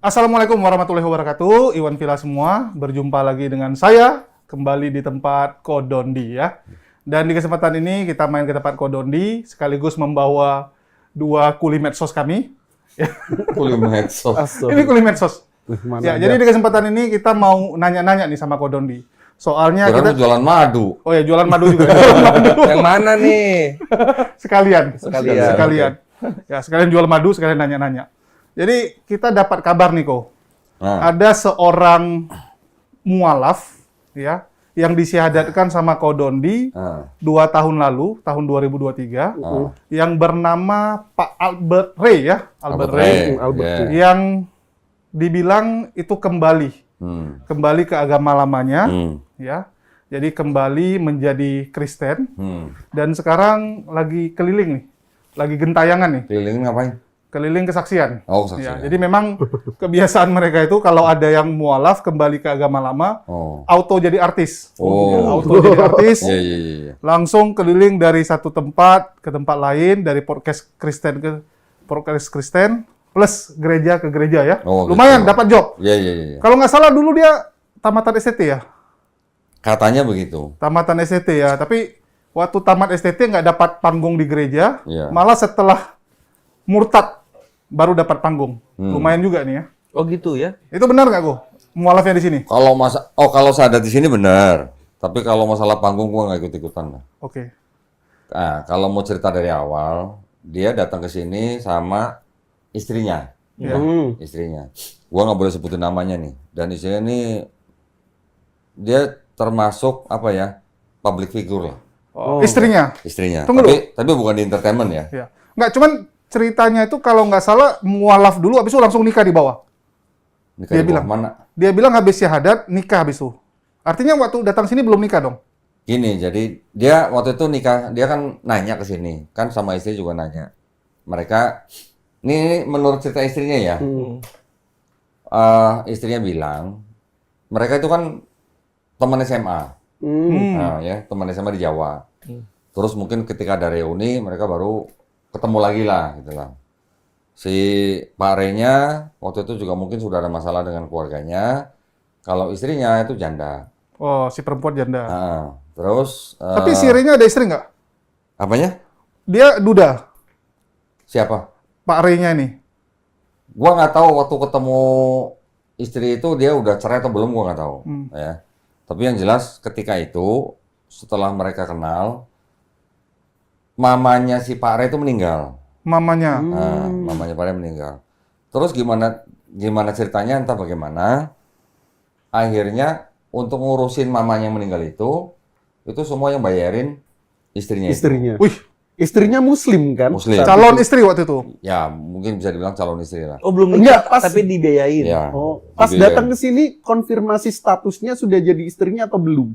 Assalamualaikum warahmatullahi wabarakatuh. Iwan Villa semua, berjumpa lagi dengan saya kembali di tempat Kodondi ya. Dan di kesempatan ini kita main ke tempat Kodondi sekaligus membawa dua kuli medsos kami. Kuli medsos. Ini kuli medsos. Ya, aja. jadi di kesempatan ini kita mau nanya-nanya nih sama Kodondi. Soalnya Kirain kita jualan madu. Oh ya, jualan madu juga. Jualan madu. Yang mana nih? Sekalian. Sekalian. Ya, sekalian jual madu, sekalian nanya-nanya. Jadi kita dapat kabar nih, Ko. Nah, Ada seorang mualaf ya yang disyahadatkan sama Kodondi nah, 2 tahun lalu, tahun 2023, nah. yang bernama Pak Albert Ray ya, Albert Albert Ray, Ray. Albert Yeah. Ray. yang dibilang itu kembali ke agama lamanya, ya. Jadi kembali menjadi Kristen dan sekarang lagi keliling nih, lagi gentayangan nih, Keliling ngapain? keliling kesaksian. Oh, Ya, kesaksian. jadi memang kebiasaan mereka itu kalau ada yang mualaf kembali ke agama lama, Oh. auto jadi artis. Oh. Auto jadi artis. Iya, iya, iya. Langsung keliling dari satu tempat ke tempat lain, dari podcast Kristen ke podcast Kristen plus gereja ke gereja ya. Oh, Lumayan gitu. dapat job. Iya, iya, iya. Kalau nggak salah dulu dia tamatan STT ya. Katanya begitu. Tamatan STT ya, tapi waktu tamat STT nggak dapat panggung di gereja, Iya. malah setelah murtad baru dapat panggung. Lumayan juga nih ya. Oh gitu ya? Itu benar nggak, Go? Mualafnya di sini? Kalau saya ada di sini benar. Tapi kalau masalah panggung gua nggak ikut-ikutan lah. Oke. Nah, kalau mau cerita dari awal, dia datang ke sini sama istrinya. Ya. Istrinya. Gua nggak boleh sebutin namanya nih. Dan istrinya ini dia termasuk apa ya? Public figure lah. Istrinya? Istrinya. Tunggu Tapi bukan di entertainment ya. Ya. Nggak, cuman ceritanya itu kalau nggak salah mualaf dulu, habis itu langsung nikah di bawah. Nikah Dia di bawah bilang. mana? Dia bilang habis syahadat, nikah habis itu. Artinya waktu datang sini belum nikah dong? Gini, jadi dia waktu itu nikah, dia kan nanya ke sini, kan sama istri juga nanya. Mereka, ini menurut cerita istrinya ya, istrinya bilang, mereka itu kan teman SMA, nah, ya teman SMA di Jawa. Terus mungkin ketika ada reuni, mereka baru ketemu lagi lah, gitu lah. Si Pak Rey-nya waktu itu juga mungkin sudah ada masalah dengan keluarganya. Kalau istrinya itu janda. Oh, si perempuan janda. Nah, terus Tapi si Ray-nya ada istri nggak? apanya? Dia duda, Siapa? Pak Ray-nya ini. Gua nggak tahu waktu ketemu istri itu dia udah cerai atau belum, gua nggak tahu. Ya. Tapi yang jelas ketika itu setelah mereka kenal, mamanya si Pak Ray itu meninggal. Mamanya. Nah, mamanya Pak Ray meninggal. Terus gimana ceritanya entah bagaimana, akhirnya untuk ngurusin mamanya yang meninggal itu semua yang bayarin istrinya. itu. Istrinya. Wih, Istrinya Muslim kan? Muslim. calon istri waktu itu. Ya, mungkin bisa dibilang calon istri lah. Oh belum Enggak, nikah, tapi dibiayain. Ya. Oh, pas Dibiayain. datang ke sini konfirmasi statusnya sudah jadi istrinya atau belum?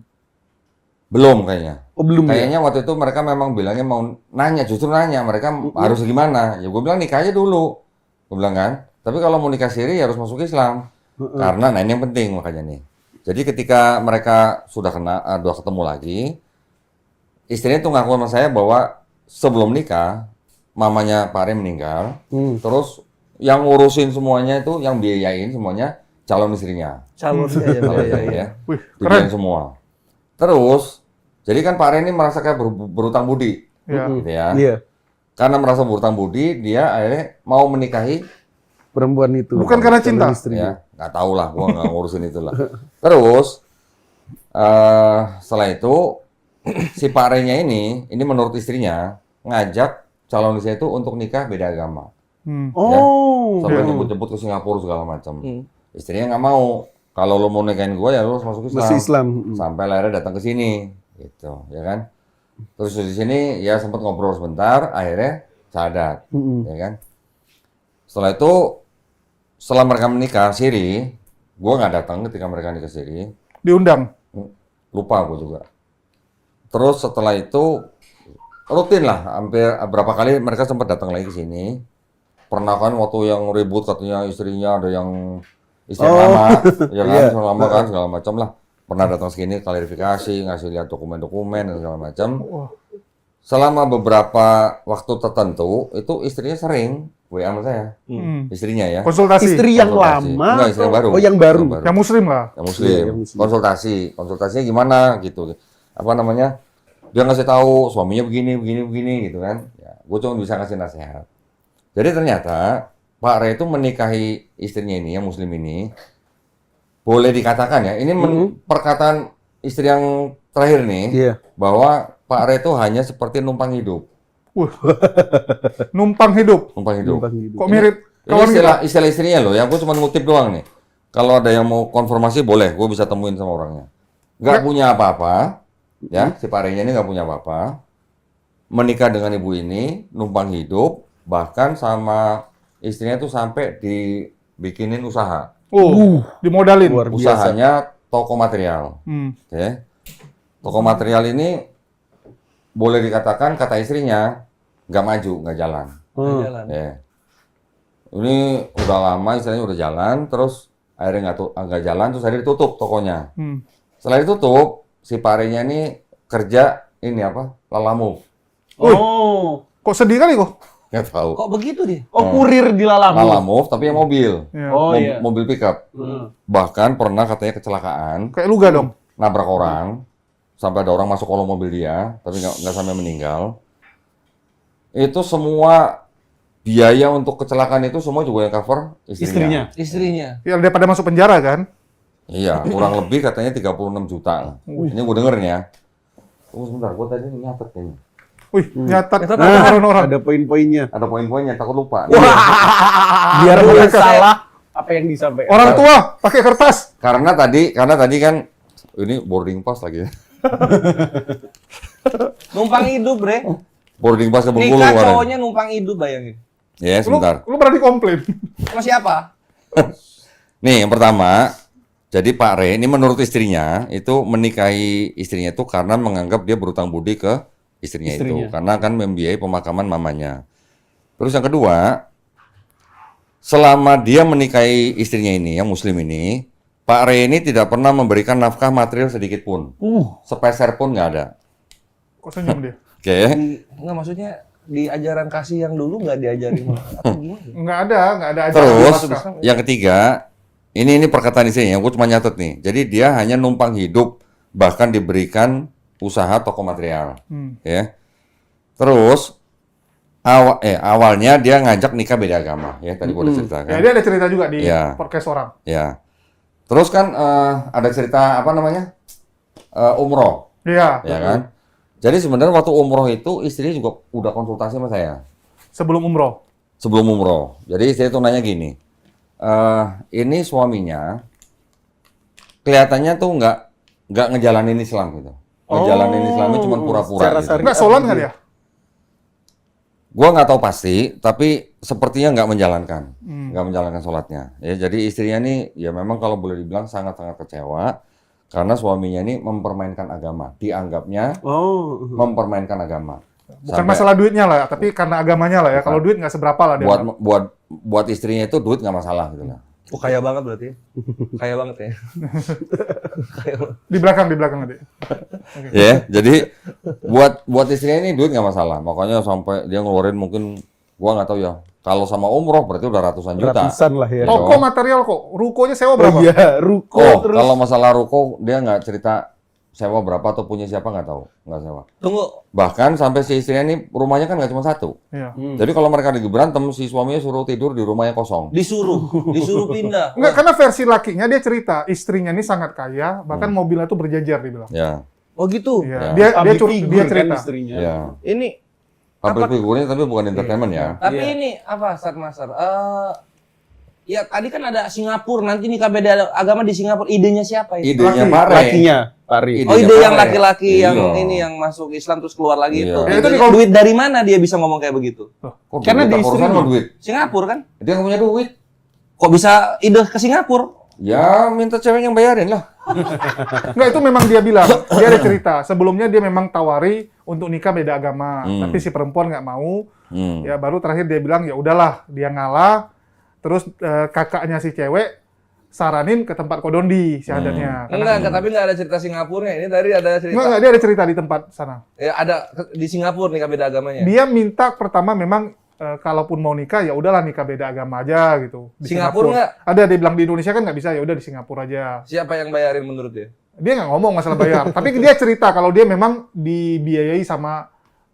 Belum kayaknya. Oh belum ya? Kayaknya waktu itu mereka memang bilangnya mau nanya, justru nanya mereka harus gimana. Ya gue bilang nikah aja dulu. Gue bilang kan. Tapi kalau mau nikah siri ya harus masuk Islam. Karena nah ini yang penting makanya nih. Jadi ketika mereka sudah ketemu lagi, istrinya tuh ngaku sama saya bahwa sebelum nikah mamanya Pak Rey meninggal. Terus yang ngurusin semuanya itu, yang biayain semuanya calon istrinya. Calonnya ya. Calon Pak, ya. istri ya. Wih, Dibiayain semua. Terus, jadi kan Pak Rey ini merasa kayak berutang budi, Ya. gitu ya. Iya, Karena merasa berutang budi, dia akhirnya mau menikahi, perempuan itu. Bukan karena Calon cinta. istrinya. ya, nggak tahu lah, gua nggak ngurusin itu lah. Terus, setelah itu, si Pak Rey-nya ini menurut istrinya, ngajak calon istrinya itu untuk nikah beda agama. Oh. Sampai jemput-jemput ke Singapura segala macam. Istrinya nggak mau. Kalau lo mau nikahin gue ya lo harus masuk Islam. Masih Islam. Sampai akhirnya datang ke sini, gitu, ya kan? Terus di sini ya sempat ngobrol sebentar, akhirnya syahadat, ya kan? Setelah itu, setelah mereka menikah siri, gue nggak datang ketika mereka nikah siri, Diundang. lupa gue juga. Terus setelah itu rutin lah, hampir berapa kali mereka sempat datang lagi ke sini. Pernah kan waktu yang ribut katanya istrinya ada yang istri lama, ya kan, Iya. lama kan segala macam lah. Pernah datang sini klarifikasi, ngasih lihat dokumen-dokumen dan segala macam. Selama beberapa waktu tertentu itu istrinya sering WA sama saya, istrinya ya. Konsultasi. Istri yang Konsultasi. lama Enggak, istri yang baru. Oh, yang baru. Yang muslim lah. Yang muslim. Iya, yang muslim. Konsultasinya gimana gitu. Apa namanya? Dia ngasih tahu suaminya begini gitu kan. Ya, gue cuma bisa ngasih nasihat. Jadi ternyata Pak Re itu menikahi istrinya ini, yang muslim ini, boleh dikatakan ya, ini perkataan istri yang terakhir nih, Iya. bahwa Pak Re itu hanya seperti numpang hidup. Numpang hidup. Numpang hidup. Numpang hidup. Kok mirip Ini kawan kita? istilah istrinya loh, yang gue cuma ngutip doang nih. Kalau ada yang mau konfirmasi boleh, gue bisa temuin sama orangnya. Nggak punya apa-apa, ya, si Pak Re-nya ini nggak punya apa-apa. Menikah dengan ibu ini, numpang hidup, bahkan sama istrinya tuh sampai dibikinin usaha. Dimodalin. Luar biasa. Usahanya toko material. Oke. Toko material ini boleh dikatakan kata istrinya nggak maju, nggak jalan. Jalan. Ya. Ini udah lama istilahnya udah jalan, terus akhirnya nggak jalan, terus akhirnya ditutup tokonya. Setelah ditutup, si Pak Re-nya ini kerja ini apa? Lalamove. Oh. Kok sedih kali kok? Nggak tahu. Kok begitu dia? Oh, kurir di Lalamove. Lalamove tapi yang mobil. Ya. Oh, iya. Mobil pickup. Bahkan pernah katanya kecelakaan, Kayak Luga dong. nabrak orang, sampai ada orang masuk kolong mobil dia, tapi nggak sampai meninggal. Itu semua biaya untuk kecelakaan itu semua juga yang cover istrinya. Istrinya. Ya daripada masuk penjara kan? Iya, kurang lebih katanya 36 juta. Ini gue denger nih ya. Tunggu sebentar, gue tadi nyatet kayaknya. Wih, nyatat Nah, orang-orang. ada poin-poinnya. Ada poin-poinnya, takut lupa. Biar nggak salah apa yang disampaikan. Orang tua pakai kertas. Karena tadi kan ini boarding pass lagi ya. Numpang hidup, Bre. Boarding pass ke Bengkulu Nikah kemarin. cowoknya numpang hidup, bayangin. Ya, sebentar. Lu berani komplain. Sama siapa? Nih, yang pertama, jadi Pak Re ini menurut istrinya itu menikahi istrinya itu karena menganggap dia berutang budi ke istrinya itu, karena akan membiayai pemakaman mamanya. Terus yang kedua, selama dia menikahi istrinya ini, yang muslim ini, Pak Re ini tidak pernah memberikan nafkah material sedikit pun. Sepeser pun nggak ada. Kok senyum dia? Oke. Enggak, maksudnya di ajaran kasih yang dulu nggak diajarin atau gimana? Nggak ada aja. Terus yang ketiga, ini perkataan istrinya, gue cuma nyatet nih. Jadi dia hanya numpang hidup, bahkan diberikan usaha toko material, ya. Terus awalnya dia ngajak nikah beda agama, ya tadi gue udah ceritakan. Ya, dia ada cerita juga di Iya. podcast orang. Ya. Terus kan ada cerita apa namanya umroh, Iya. ya kan? Jadi sebenarnya waktu umroh itu istrinya juga udah konsultasi sama saya Sebelum umroh. sebelum umroh. Jadi istri itu nanya gini, ini suaminya kelihatannya tuh nggak ngejalanin Islam gitu. Ngejalanin Islamnya cuma pura-pura secara gitu. syariat. Nggak sholat nggak dia? Gua nggak tahu pasti, tapi sepertinya nggak menjalankan sholatnya. Ya, jadi istrinya nih, ya memang kalau boleh dibilang sangat-sangat kecewa karena suaminya ini mempermainkan agama, dianggapnya mempermainkan agama. Bukan masalah duitnya lah, tapi karena agamanya lah ya. Kalau duit nggak seberapa lah dia. Buat istrinya itu duit nggak masalah gitu lah. Oh, kaya banget berarti ya? Kaya banget ya? Kaya banget. Di belakang nanti. Ya, jadi buat istrinya ini duit nggak masalah. Makanya sampai dia ngeluarin mungkin gua nggak tahu ya. Kalau sama umroh berarti udah ratusan juta. Ratusan lah ya. Toko material kok. Rukonya sewa Oh berapa? iya, ruko Oh, terus. kalau masalah ruko dia nggak cerita sewa berapa atau punya siapa nggak tahu, nggak sewa. Tunggu, Bahkan sampai si istrinya ini rumahnya kan nggak cuma satu. Iya. Jadi kalau mereka lagi berantem, si suaminya suruh tidur di rumah yang kosong. disuruh pindah. Enggak, karena versi lakinya dia cerita istrinya ini sangat kaya, bahkan mobilnya tuh berjejer dia bilang. Ya, Oh gitu. Iya. Ya. Dia cerita. istrinya. ya. Ini Public figurnya tapi bukan entertainment ya. tapi ini apa, Ustaz Master? Ya tadi kan ada Singapura, nanti nikah beda agama di Singapura. Idenya siapa itu? Idenya Pak Re. Lakinya, Pari. Ide- Oh, ide Idenya yang Pak Re. laki-laki yang Iya. ini yang masuk Islam terus keluar lagi Iya. itu. Ya, itu Idenya- kalau- duit dari mana dia bisa ngomong kayak begitu? Kok Karena duit? di Urusan istrinya. lo duit. Singapura kan? Dia nggak punya duit. Kok bisa ide ke Singapura? Ya minta cewek yang bayarin lah. Enggak, itu memang dia bilang. Dia ada cerita. Sebelumnya dia memang tawari untuk nikah beda agama, tapi si perempuan nggak mau. Ya baru terakhir dia bilang ya udahlah, dia ngalah. Terus kakaknya si cewek saranin ke tempat kodondi syahadatnya. Enggak, tapi enggak ada cerita Singapurnya. Ini tadi ada cerita. Enggak, dia ada cerita di tempat sana. Ya ada di Singapura nikah beda agamanya. Dia minta pertama memang kalaupun mau nikah ya udahlah nikah beda agama aja gitu. Di Singapura nggak? Ada dia bilang di Indonesia kan nggak bisa, ya udah di Singapura aja. Siapa yang bayarin menurut dia? Dia nggak ngomong masalah bayar, tapi dia cerita kalau dia memang dibiayai sama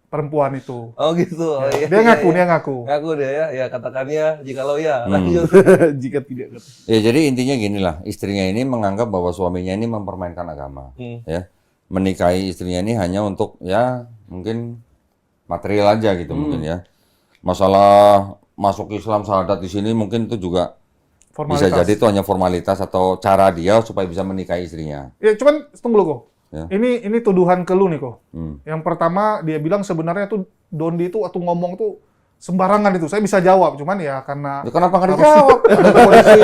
perempuan itu. Oh gitu. Oh, iya, Dia ngaku, iya. dia ngaku. Ngaku dia ya. Ya katakan ya, jikalau ya. Lanjut. Jika tidak. Ya jadi intinya gini lah, istrinya ini menganggap bahwa suaminya ini mempermainkan agama, ya, menikahi istrinya ini hanya untuk ya mungkin material aja gitu mungkin ya. Masalah masuk Islam syahadat di sini mungkin itu juga bisa jadi itu hanya formalitas atau cara dia supaya bisa menikahi istrinya. Ya cuman tunggu dulu kok. Ya. Ini tuduhan ke lu nih kok. Hmm. Yang pertama dia bilang sebenarnya tuh Dondi itu waktu ngomong tuh sembarangan itu. Saya bisa jawab, cuman ya karena Ya, kenapa nggak dijawab? Ada polisi.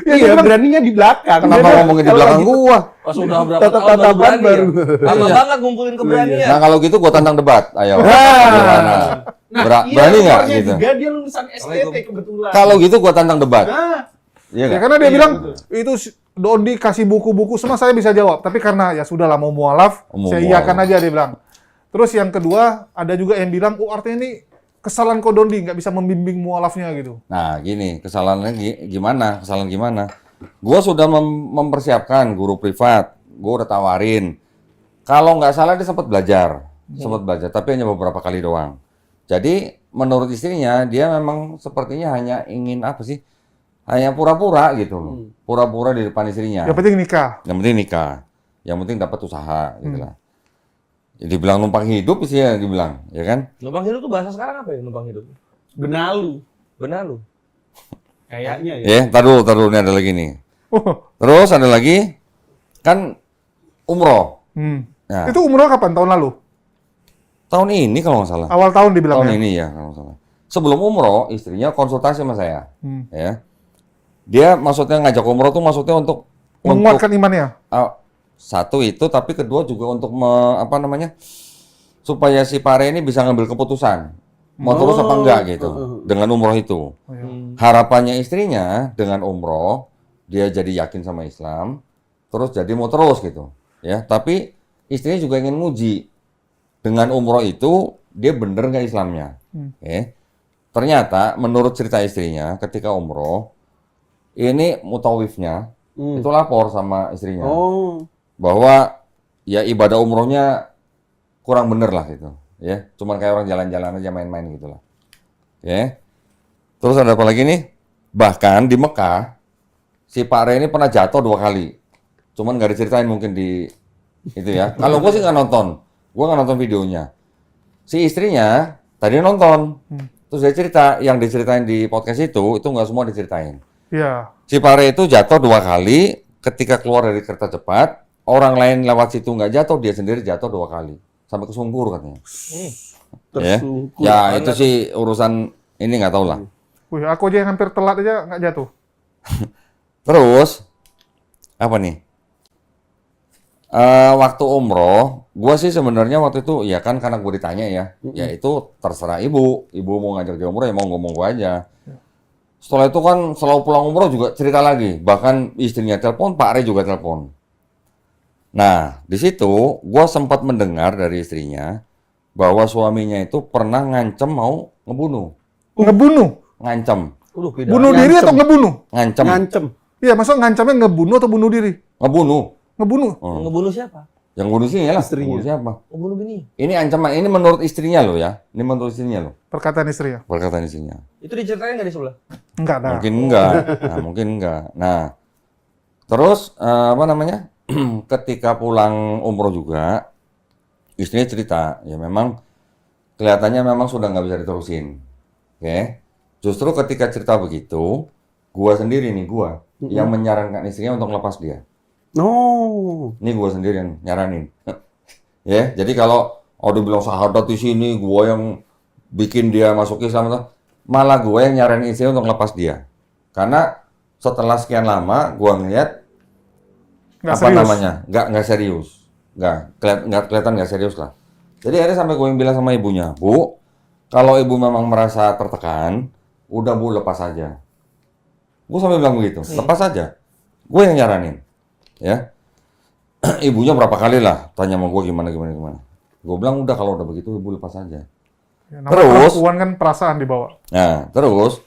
Iya, beraninya di belakang. Kenapa ngomongin di belakang gua? Pas udah berapa tahun Tatapan baru berani baru. ya? Lama banget ngumpulin keberanian. Nah kalau gitu gua tantang debat, ayo. Gimana? Berani nggak rumornya gitu? juga dia lulusan STT kebetulan. Kalau gitu gua tantang debat. Nah, Iya ya nggak? karena dia bilang itu Dondi kasih buku-buku semua saya bisa jawab, tapi karena ya sudahlah mau mualaf, saya iyakan aja dia bilang. Terus yang kedua ada juga yang bilang, oh artinya ini kesalahan kok Dondi nggak bisa membimbing mualafnya gitu. Nah, gini, kesalahannya gimana? Kesalahan gimana? Gua sudah mempersiapkan guru privat, gua udah tawarin. Kalau nggak salah dia sempat belajar, tapi hanya beberapa kali doang. Jadi menurut istrinya dia memang sepertinya hanya ingin apa sih? Hanya pura-pura gitu loh, pura-pura di depan istrinya. Yang penting nikah. Yang penting nikah, yang penting dapat usaha, gitu lah. Jadi bilang numpang hidup sih ya dibilang, ya kan? Numpang hidup tuh bahasa sekarang apa ya numpang hidup? benalu. Benar lu. Kayaknya ya. Ya, tar dulu, ini ada lagi nih. Terus ada lagi, kan umroh. Nah, Itu umroh kapan? Tahun lalu? tahun ini kalau nggak salah. Awal tahun dibilang Tahun ya? ini ya kalau nggak salah. Sebelum umroh, istrinya konsultasi sama saya. Hmm. Ya. Dia maksudnya ngajak umroh tuh maksudnya untuk Menguatkan imannya. satu itu, tapi kedua juga untuk apa namanya, supaya si Pare ini bisa ngambil keputusan mau terus apa enggak gitu dengan umroh itu. Harapannya istrinya dengan umroh dia jadi yakin sama Islam, terus jadi mau terus gitu, ya. Tapi istrinya juga ingin nguji dengan umroh itu dia bener nggak Islamnya. Ternyata menurut cerita istrinya ketika umroh ini mutawifnya itu lapor sama istrinya bahwa ya ibadah umrohnya kurang bener lah gitu, ya. Cuman kayak orang jalan-jalan aja main-main gitu lah, ya. Terus ada apa lagi nih? Bahkan di Mekah si Pak Re ini pernah jatuh 2 kali, cuman nggak diceritain mungkin di itu ya. Kalau gue sih nggak nonton videonya. Si istrinya tadi nonton, terus dia cerita yang diceritain di podcast itu nggak semua diceritain. Iya. Si Pare itu jatuh 2 kali, ketika keluar dari kereta cepat, orang lain lewat situ nggak jatuh, dia sendiri jatuh 2 kali. Sampai kesungkur katanya. Ya, ya itu sih urusan ini nggak tahu lah. Wih, aku aja yang hampir telat aja nggak jatuh. Terus, apa nih? Waktu umroh, gua sih sebenarnya waktu itu, ya kan karena gue ditanya ya itu terserah ibu. Ibu mau ngajak dia umroh, ya mau ngomong gua aja. Setelah itu kan selalu pulang umroh juga cerita lagi. Bahkan istrinya telepon, Pak Re juga telepon. Nah, di situ gua sempat mendengar dari istrinya bahwa suaminya itu pernah ngancem mau ngebunuh. Ngebunuh? Ngancem. Bunuh diri atau ngebunuh? Ngancem. Ngancem. Iya, maksudnya ngancamnya ngebunuh atau bunuh diri? Ngebunuh. Ngebunuh? Ngebunuh siapa? Yang bunuh sih lah. Istrinya. Bunuh siapa? Oh, bunuh bini. Ini ancaman. Ini menurut istrinya loh ya. Ini menurut istrinya loh. Perkataan istri ya? Perkataan istrinya. Itu diceritain nggak di sebelah? Enggak ada. Mungkin enggak. Nah, mungkin enggak. Nah, terus apa namanya? Ketika pulang umroh juga, istrinya cerita, ya memang kelihatannya memang sudah nggak bisa diterusin. Oke. Justru ketika cerita begitu, gua sendiri nih, yang menyarankan istrinya untuk lepas dia. Oh. Ini gua sendiri yang nyaranin. Ya, jadi kalau dia bilang sahadat di sini, gua yang bikin dia masuk Islam, malah gua yang nyaranin istrinya untuk lepas dia. Karena setelah sekian lama, gua ngeliat Nggak apa serius. namanya, nggak serius, nggak kelihatan nggak serius lah. Jadi akhirnya sampai gue yang bilang sama ibunya, Bu, kalau ibu memang merasa tertekan, udah Bu lepas aja. Gue sampai bilang begitu, lepas aja. Gue yang nyaranin, ya. Ibunya berapa kali lah tanya sama gue gimana. Gue bilang udah kalau udah begitu ibu lepas aja. Ya, namanya Terus? perempuan kan perasaan dibawa. Nah, terus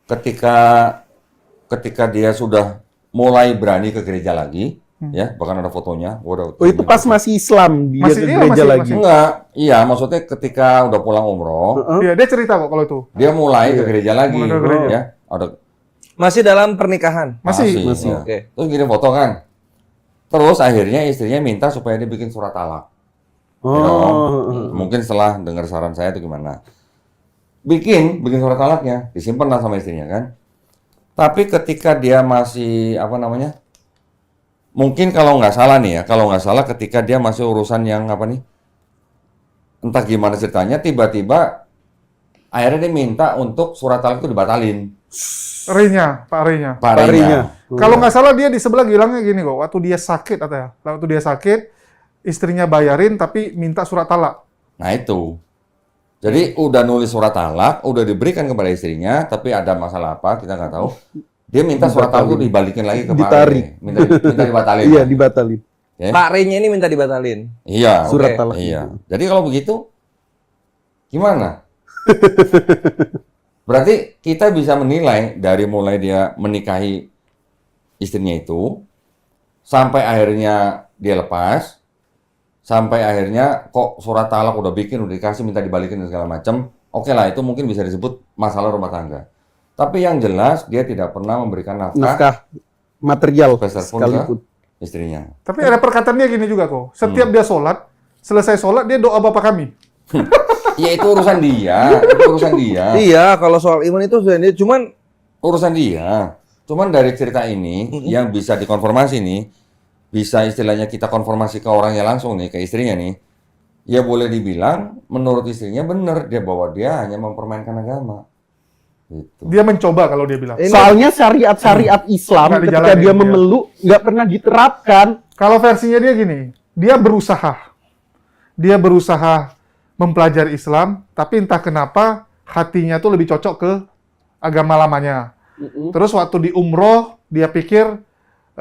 ketika dia sudah mulai berani ke gereja lagi, ya, bahkan ada fotonya. Gua udah Oh, itu pas masih Islam dia Masih- ke iya, gereja masih- lagi. masih. Enggak, iya, maksudnya ketika udah pulang umroh, Iya, dia cerita kok kalau itu. dia mulai ke gereja lagi, Mulai ke gereja. ya. Ada Masih dalam pernikahan. Masih. ya. Oke. Terus gini foto kan. Terus akhirnya istrinya minta supaya dia bikin surat talak. Ya dong. Mungkin setelah dengar saran saya itu gimana. Bikin surat talaknya, disimpan lah sama istrinya kan. Tapi ketika dia masih apa namanya? Mungkin kalau nggak salah nih ya, kalau nggak salah ketika dia masih urusan yang apa nih? Entah gimana ceritanya, tiba-tiba akhirnya dia minta untuk surat talak itu dibatalin. Pak Renya. Pak Parinya. Renya. Kalau nggak salah dia di sebelah bilangnya gini kok, waktu dia sakit atau ya, waktu dia sakit, istrinya bayarin tapi minta surat talak. Nah itu. Jadi udah nulis surat talak, udah diberikan kepada istrinya, tapi ada masalah apa kita nggak tahu. Dia minta surat talak itu dibalikin lagi ke Pak Ditarik. Renya. Minta dibatalin. Iya, dibatalin. Ya? Pak Renya ini minta dibatalin. Iya. Surat Oke. talak. Iya. Jadi kalau begitu, gimana? Berarti kita bisa menilai dari mulai dia menikahi istrinya itu, sampai akhirnya dia lepas, sampai akhirnya kok surat talak udah bikin, udah dikasih, minta dibalikin dan segala macam. Oke lah, itu mungkin bisa disebut masalah rumah tangga. Tapi yang jelas dia tidak pernah memberikan nafkah Nafkah material Peserpun sekalipun. istrinya. Tapi ada perkataan dia gini juga kok, setiap dia sholat, selesai sholat dia doa Bapa kami. Ya itu urusan dia, itu urusan dia. Iya, kalau soal iman itu sudah ini cuman Urusan dia. Cuman dari cerita ini yang bisa dikonfirmasi nih, bisa istilahnya kita konfirmasi ke orangnya langsung nih, ke istrinya nih. Ya boleh dibilang menurut istrinya benar dia bahwa dia hanya mempermainkan agama. Gitu. Dia mencoba kalau dia bilang. Soalnya syariat-syariat Islam Nggak ketika dijalanin, dia ya. memeluk nggak pernah diterapkan. Kalau versinya dia gini, dia berusaha. Dia berusaha mempelajari Islam, tapi entah kenapa hatinya tuh lebih cocok ke agama lamanya. Terus waktu di umroh, dia pikir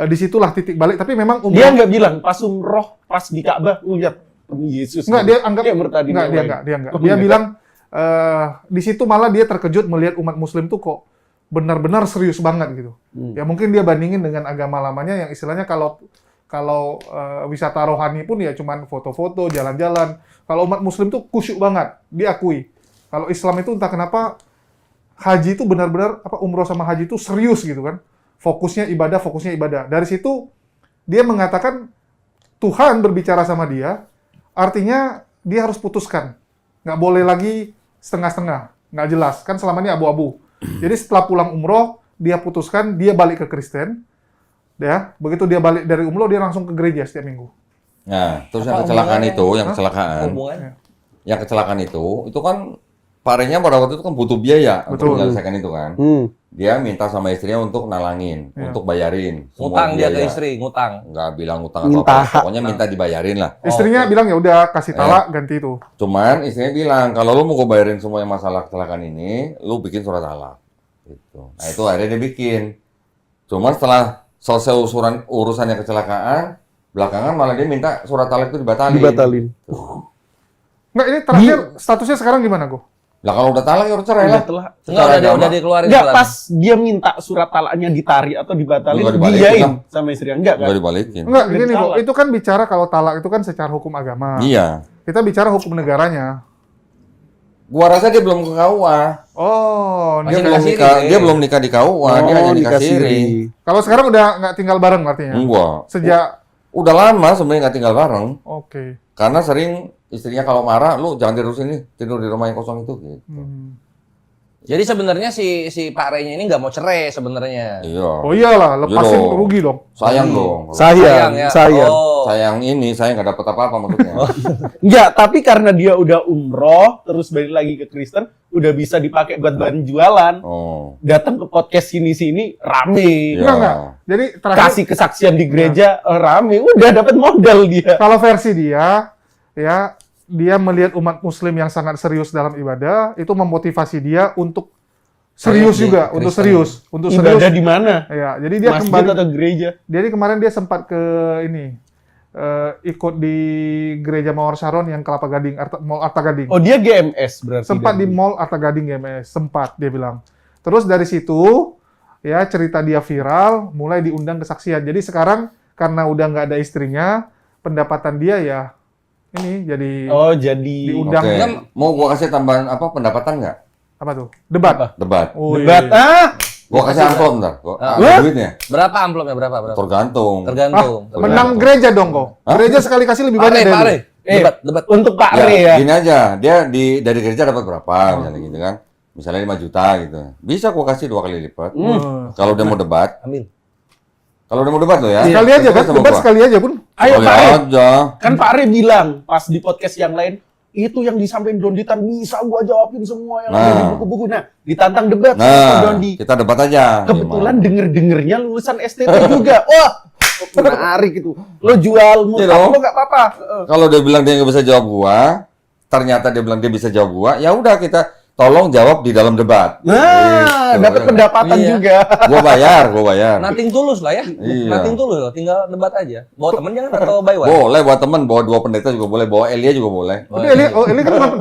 disitulah titik balik. Tapi memang umroh... Dia nggak bilang pas umroh, pas di Ka'bah, lihat Yesus. Enggak, dia anggap... Dia bertanding Enggak, yang dia lain. enggak. Dia enggak. Oh, Dia enggak. bilang, di situ malah dia terkejut melihat umat muslim tuh kok benar-benar serius banget gitu. Ya mungkin dia bandingin dengan agama lamanya yang istilahnya kalau wisata rohani pun ya cuman foto-foto, jalan-jalan. Kalau umat muslim tuh khusyuk banget, diakui. Kalau Islam itu entah kenapa haji itu benar-benar umroh sama haji itu serius gitu kan. Fokusnya ibadah. Dari situ dia mengatakan Tuhan berbicara sama dia, artinya dia harus putuskan. Nggak boleh lagi setengah-setengah, nggak jelas. Kan selama ini abu-abu. Jadi setelah pulang umroh, dia putuskan dia balik ke Kristen. Ya, begitu dia balik dari umroh, dia langsung ke gereja setiap minggu. Nah, terus Apa yang kecelakaan hubungannya? itu, yang kecelakaan. hubungan. Yang kecelakaan itu kan Pak Renya pada waktu itu kan butuh biaya untuk Betul. menyelesaikan itu kan. Dia minta sama istrinya untuk nalangin, Ya. untuk bayarin semua Ngutang dia ke biaya. istri, ngutang. Nggak bilang utang Minta atau apa, hak. pokoknya minta dibayarin lah. Istrinya oke. bilang ya udah kasih talak ganti itu. Cuman istrinya bilang kalau lu mau gue bayarin semua yang masalah kecelakaan ini, lu bikin surat talak. Gitu. Nah itu akhirnya dia bikin. Cuman setelah selesai urusannya kecelakaan, belakangan malah dia minta surat talak itu dibatalin. Dibatalin. Nggak, ini terakhir statusnya sekarang gimana, Go? Lah kalau udah talak ya udah cerai lah. Telah. Enggak, udah dikeluarin. Enggak, surat. pas dia minta surat talaknya ditarik atau dibatalin, Enggak dibalikin diain lah. sama istrinya. Enggak kan? Nggak dibalikin. Enggak, Udah gini, Go. talak. Itu kan bicara kalau talak itu kan secara hukum agama. Iya. Kita bicara hukum negaranya. Gua rasa dia belum ke KUA. Oh, Masih Dia dia, belum nikah nikah, siri. dia belum nikah di KUA, dia hanya nikah siri. kalau sekarang udah nggak tinggal bareng artinya. Enggak. Sejak, Udah lama sebenarnya nggak tinggal bareng. oke. Karena sering istrinya kalau marah, lu jangan tidur sini, tidur di rumah yang kosong itu. Gitu. Jadi sebenarnya si Pak Renya ini nggak mau cerai sebenarnya. Iya. Oh iyalah, lepasin Iya dong. rugi dong. Sayang dong. Sayang, ya. sayang. Oh. Sayang ini, saya nggak dapat apa-apa maksudnya. Enggak, tapi karena dia udah umroh, terus balik lagi ke Kristen, udah bisa dipakai buat bahan jualan. Oh. Datang ke podcast sini-sini, rame. Iya. Enggak. Jadi terakhir, Kasih kesaksian di gereja, rame. Udah dapat modal dia. kalau versi dia, ya, dia melihat umat muslim yang sangat serius dalam ibadah, itu memotivasi dia untuk serius Kayak di juga, untuk Kristen. serius. Untuk serius. Ibadah di mana? Ya, jadi dia Masjid kembali. atau gereja? Jadi kemarin dia sempat ke ini, ikut di gereja Mawar Sharon yang Kelapa Gading, Mall Arta Gading. Oh, dia GMS berarti. Sempat di dari- Mall Arta Gading GMS, sempat dia bilang. Terus dari situ ya cerita dia viral, mulai diundang kesaksian. Jadi sekarang karena udah nggak ada istrinya, pendapatan dia ya ini jadi Oh, jadi diundang. Oke. Mau gua kasih tambahan apa pendapatan nggak? Apa tuh? Debat. Apa? Debat. Oh, debat. iya. Gua kasih amplop ntar. Gua Ah. ada duitnya. Berapa amplopnya? Berapa? Tergantung. Tergantung. Ah, menang gereja dong kok. Hah? Gereja sekali kasih lebih banyak Pare, dari pare. lu. Debat. Untuk Pak Re ya. Gini aja, dia dari gereja dapat berapa misalnya gitu kan. Misalnya 5 juta gitu. Bisa gua kasih 2 kali lipat. Kalau dia mau debat. Ambil. Kalau dia mau debat lo ya. Sekali aja kan, sama debat gua. sekali aja pun. Ayo Sekali Pak Re. aja. Kan Pak Re bilang pas di podcast yang lain, itu yang disampaikan Donditan bisa gua jawabin semua yang ada di Nah. buku-buku. Nah, ditantang debat sama Nah, Dondi. kita debat aja. Kebetulan Gimana? denger-dengernya lulusan STT juga. Wah, menarik itu. Lo jual Iya mutang dong. lo nggak apa-apa. Kalau dia bilang dia nggak bisa jawab gua, ternyata dia bilang dia bisa jawab gua, ya udah kita tolong jawab di dalam debat. Nah, Gitu, dapat ya. pendapatan Iya. juga. Gua bayar. Nothing tulus lah ya. Iya. Nothing tulus loh. Tinggal debat aja. Bawa temen jangan atau buy one. Boleh bawa teman, bawa 2 pendeta juga boleh, bawa Elia juga boleh. Tapi Elia kan kenapa?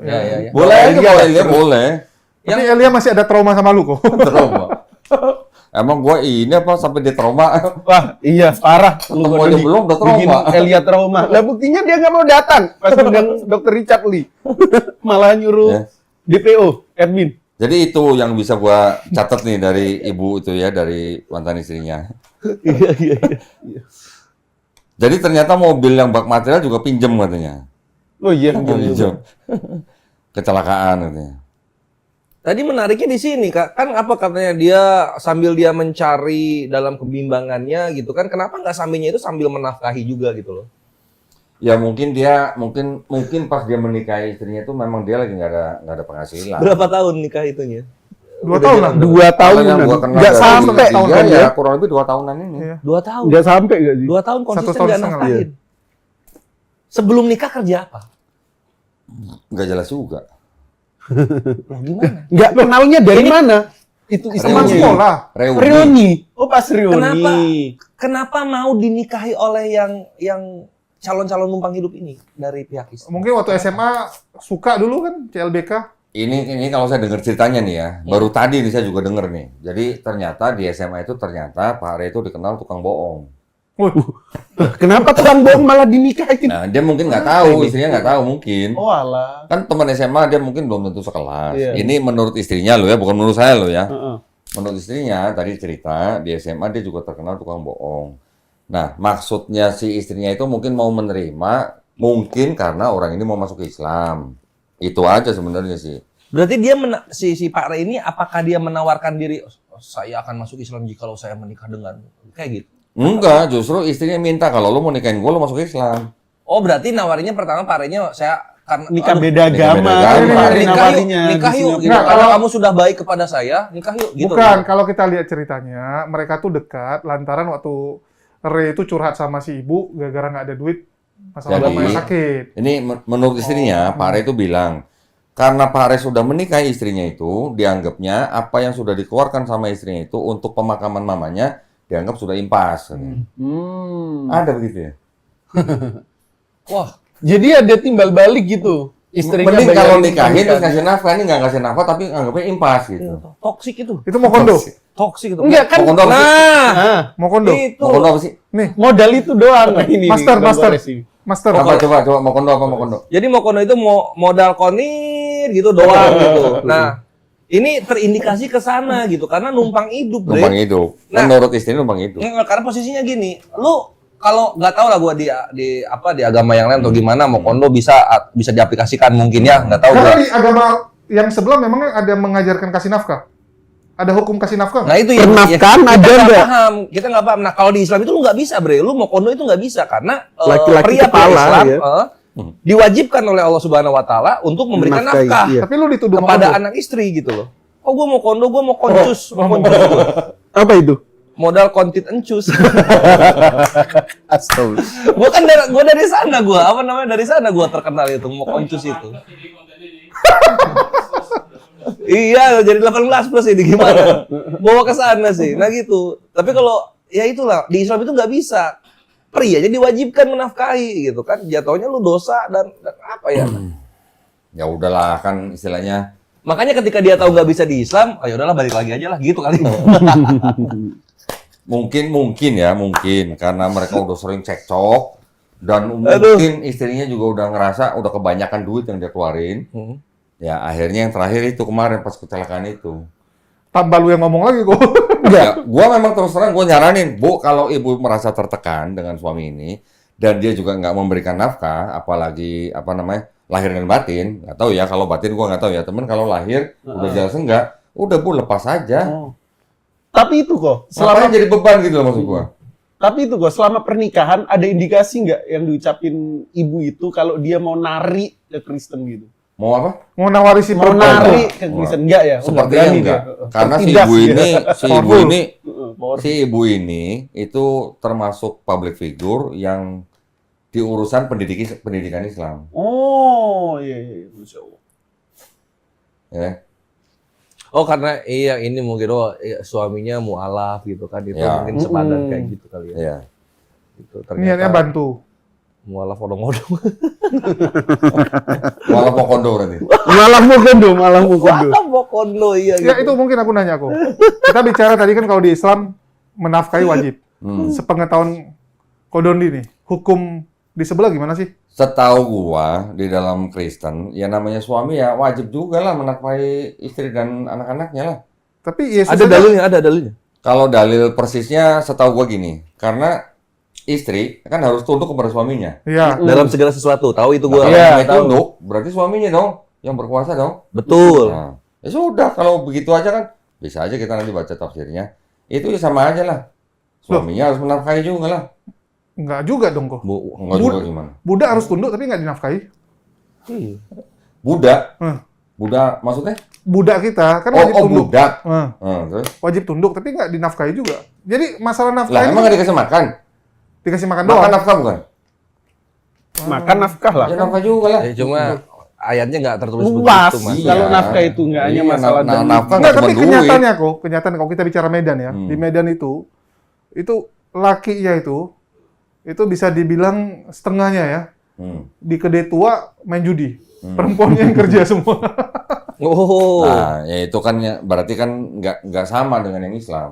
Ya. Boleh aja bawa Elia boleh. Tapi Elia masih ada trauma sama lu kok. Trauma. Emang gua ini apa sampai dia trauma? Wah, iya parah. Ketemu Lu aja Dodi belum, udah trauma. bikin Elia trauma. Lah buktinya dia nggak mau datang pas undang Dr. Richard Lee. Malah nyuruh Ya. DPO, admin. Jadi itu yang bisa gua catat nih dari ibu itu ya, dari mantan istrinya. Iya. Jadi ternyata mobil yang bak material juga pinjem katanya. Oh iya. Pinjem. Kecelakaan katanya. Tadi menariknya di sini, Kak. Kan apa katanya dia sambil dia mencari dalam kebimbangannya gitu kan. Kenapa nggak sambilnya itu sambil menafkahi juga gitu loh. Ya mungkin pas dia menikahi istrinya itu memang dia lagi nggak ada penghasilan. Berapa tahun nikah itunya? 2 tahun lah. 2 Kalau tahun yang gua kenal nggak dari sampai dia, kan ya ya? kurang lebih 2 tahunan ini. Iya. 2 tahun. Nggak sampai nggak sih? 2 tahun konsisten tahun nggak setengah. nafkahin. Sebelum nikah kerja apa? Nggak jelas juga. Lah gimana? Nggak kenalnya dari mana? Itu Teman istrinya. sekolah. Reuni. Oh pas reuni. Kenapa mau dinikahi oleh yang calon-calon numpang hidup ini dari pihak istri? Mungkin waktu SMA suka dulu kan CLBK. Ini kalau saya dengar ceritanya nih ya, baru tadi nih saya juga dengar nih. Jadi ternyata di SMA itu ternyata Pak Are itu dikenal tukang bohong. Kenapa tukang bohong malah dinikahin? Nah dia mungkin nggak tahu, istrinya nggak tahu mungkin. Oh alah. Kan teman SMA dia mungkin belum tentu sekelas. Iya. Ini menurut istrinya loh ya, bukan menurut saya loh ya. Heeh. Menurut istrinya tadi cerita di SMA dia juga terkenal tukang bohong. Nah maksudnya si istrinya itu mungkin mau menerima, mungkin karena orang ini mau masuk Islam. Itu aja sebenarnya sih. Berarti dia si Pak Re ini apakah dia menawarkan diri, "Oh, saya akan masuk Islam jikalau saya menikah dengan kayak gitu. Enggak, justru istrinya minta kalau lu mau nikahin gue lu masuk Islam. Oh, berarti nawarinya pertama Pak Re-nya saya karena Nikah aduh, beda nikah agama. beda agama. Pak Re nikah nawarinya yuk, nikah di yuk Singapura. gitu. Nah, Kalau kalau- kamu sudah baik kepada saya, nikah yuk gitu. Bukan, kalau kita lihat ceritanya, mereka tuh dekat lantaran waktu Re itu curhat sama si ibu gara-gara nggak ada duit masalah Jadi, bapaknya sakit. Ini menurut istrinya, Pak Re itu bilang, karena Pak Re sudah menikahi istrinya itu, dianggapnya apa yang sudah dikeluarkan sama istrinya itu untuk pemakaman mamanya, dianggap sudah impas. katanya. Ada begitu ya? Wah, Jadi ada timbal balik gitu. Istrinya Mending bayarin kalau nikahin terus pernikahan. ngasih nafkah, ini nggak ngasih nafkah tapi anggapnya impas gitu. toksik itu. Itu mau kondo. Toksik itu. Enggak kan? Mau kondo apa sih? Nah, Nah, Mau kondo. itu. Mau kondo apa sih? Nih, modal itu doang. Nah, ini Master, nih, master. Bang Boris ini. Master. Coba mau kondo apa mau kondo? Jadi mau kondo itu mau modal konir gitu doang gitu. Nah, ini terindikasi ke sana gitu karena numpang hidup, Bre. Numpang hidup. Nah. Menurut istri numpang hidup. Karena posisinya gini, lu kalau nggak tahu lah gua di agama yang lain atau gimana mau kondo bisa diaplikasikan mungkin ya, nggak tahu Karena gua. di agama yang sebelah memang ada mengajarkan kasih nafkah. Ada hukum kasih nafkah nggak? Nah itu yang Pernafkahan kita ada nggak nggak? paham, kita nggak paham. Nah kalau di Islam itu lu nggak bisa, Bre. Lu mau kondo itu nggak bisa karena Laki-laki pria kepala, Islam ya. diwajibkan oleh Allah Subhanahu Wa Taala untuk memberikan Menafkahi, nafkah iya. Tapi lu dituduh kepada mau anak istri gitu loh. Oh gua mau kondo, gua mau koncus, koncus gua. Apa itu? Modal kontit encus. Astagfirullah. gua dari sana dari sana gua terkenal itu mau koncus itu. Iya, jadi 18 plus ini gimana? Bawa ke sana sih. Nah gitu. Tapi kalau ya itulah di Islam itu nggak bisa. prianya diwajibkan menafkahi gitu kan. Jatuhnya lu dosa dan apa ya? Ya udahlah kan istilahnya. Makanya ketika dia tahu nggak bisa di Islam, ayo udahlah balik lagi aja lah gitu kali. Mungkin karena mereka udah sering cekcok dan mungkin istrinya juga udah ngerasa udah kebanyakan duit yang dia keluarin. Ya akhirnya yang terakhir itu kemarin pas kecelakaan itu. Tambah lu yang ngomong lagi kok. Ya, gua memang terus terang gua nyaranin, Bu, kalau ibu merasa tertekan dengan suami ini dan dia juga nggak memberikan nafkah, apalagi apa namanya lahir dan batin, nggak tahu ya kalau batin gua nggak tahu ya temen kalau lahir udah jelas enggak, udah Bu lepas aja. Tapi itu kok, Selama jadi beban gitu loh maksud gua. tapi itu kok selama pernikahan ada indikasi nggak yang diucapin ibu itu kalau dia mau nari ke Kristen gitu? Mau apa? Mau nawari si Mau perempuan. nari ke Kristen enggak ya? Sepertinya berani enggak. dia. Karena si ibu ini itu termasuk public figure yang di urusan pendidikan Islam. Oh, iya. Masya Allah. Ya. Oh karena ini mungkin suaminya mualaf gitu kan itu Ya. mungkin sepadan kayak gitu kali ya. Iya. Itu Niatnya bantu. mualaf odong-odong. Malah Pokondo berarti. Malah Mokondo. Mualaf Pokondo iya gitu. Ya itu mungkin aku nanya kok. Kita bicara tadi kan kalau di Islam menafkahi wajib. Sepengetahuan Kodondi nih, hukum di sebelah gimana sih? Setahu gua di dalam Kristen, ya namanya suami ya wajib juga lah menafkahi istri dan anak-anaknya lah. Tapi Yesus Ada aja- dalilnya. Kalau dalil persisnya setahu gua gini, karena istri kan harus tunduk kepada suaminya. Iya. Dalam segala sesuatu, tahu itu Nah, gua. kalau Iya, suami tahu. tunduk, berarti suaminya dong yang berkuasa dong. Betul. Nah, ya sudah kalau begitu aja kan bisa aja kita nanti baca tafsirnya. Itu ya sama aja lah. Suaminya harus menafkahi juga lah. Enggak juga dong kok. Enggak juga gimana? Budak harus tunduk tapi nggak dinafkahi. Iya. Budak. Hmm. Budak maksudnya? Budak kita kan wajib tunduk. Budak. Terus? Wajib tunduk tapi nggak dinafkahi juga. Jadi masalah Lah nafkah emang nggak dikasih makan? dikasih makan Makan doang. nafkah bukan? Makan nafkah lah. Ya nafkah juga lah. Cuma ayatnya nggak tertulis Luas. begitu, Mas. Iya. Kalau nafkah itu nggak hanya Iya, masalah dan nafkah Enggak, cuma tapi duit. kenyataannya kok, kenyataan kalau kita bicara Medan ya, Hmm. di Medan itu lakinya itu bisa dibilang setengahnya ya. Di kedai tua main judi. Perempuannya yang kerja semua. Oh. Nah, ya itu kan berarti kan nggak sama dengan yang Islam.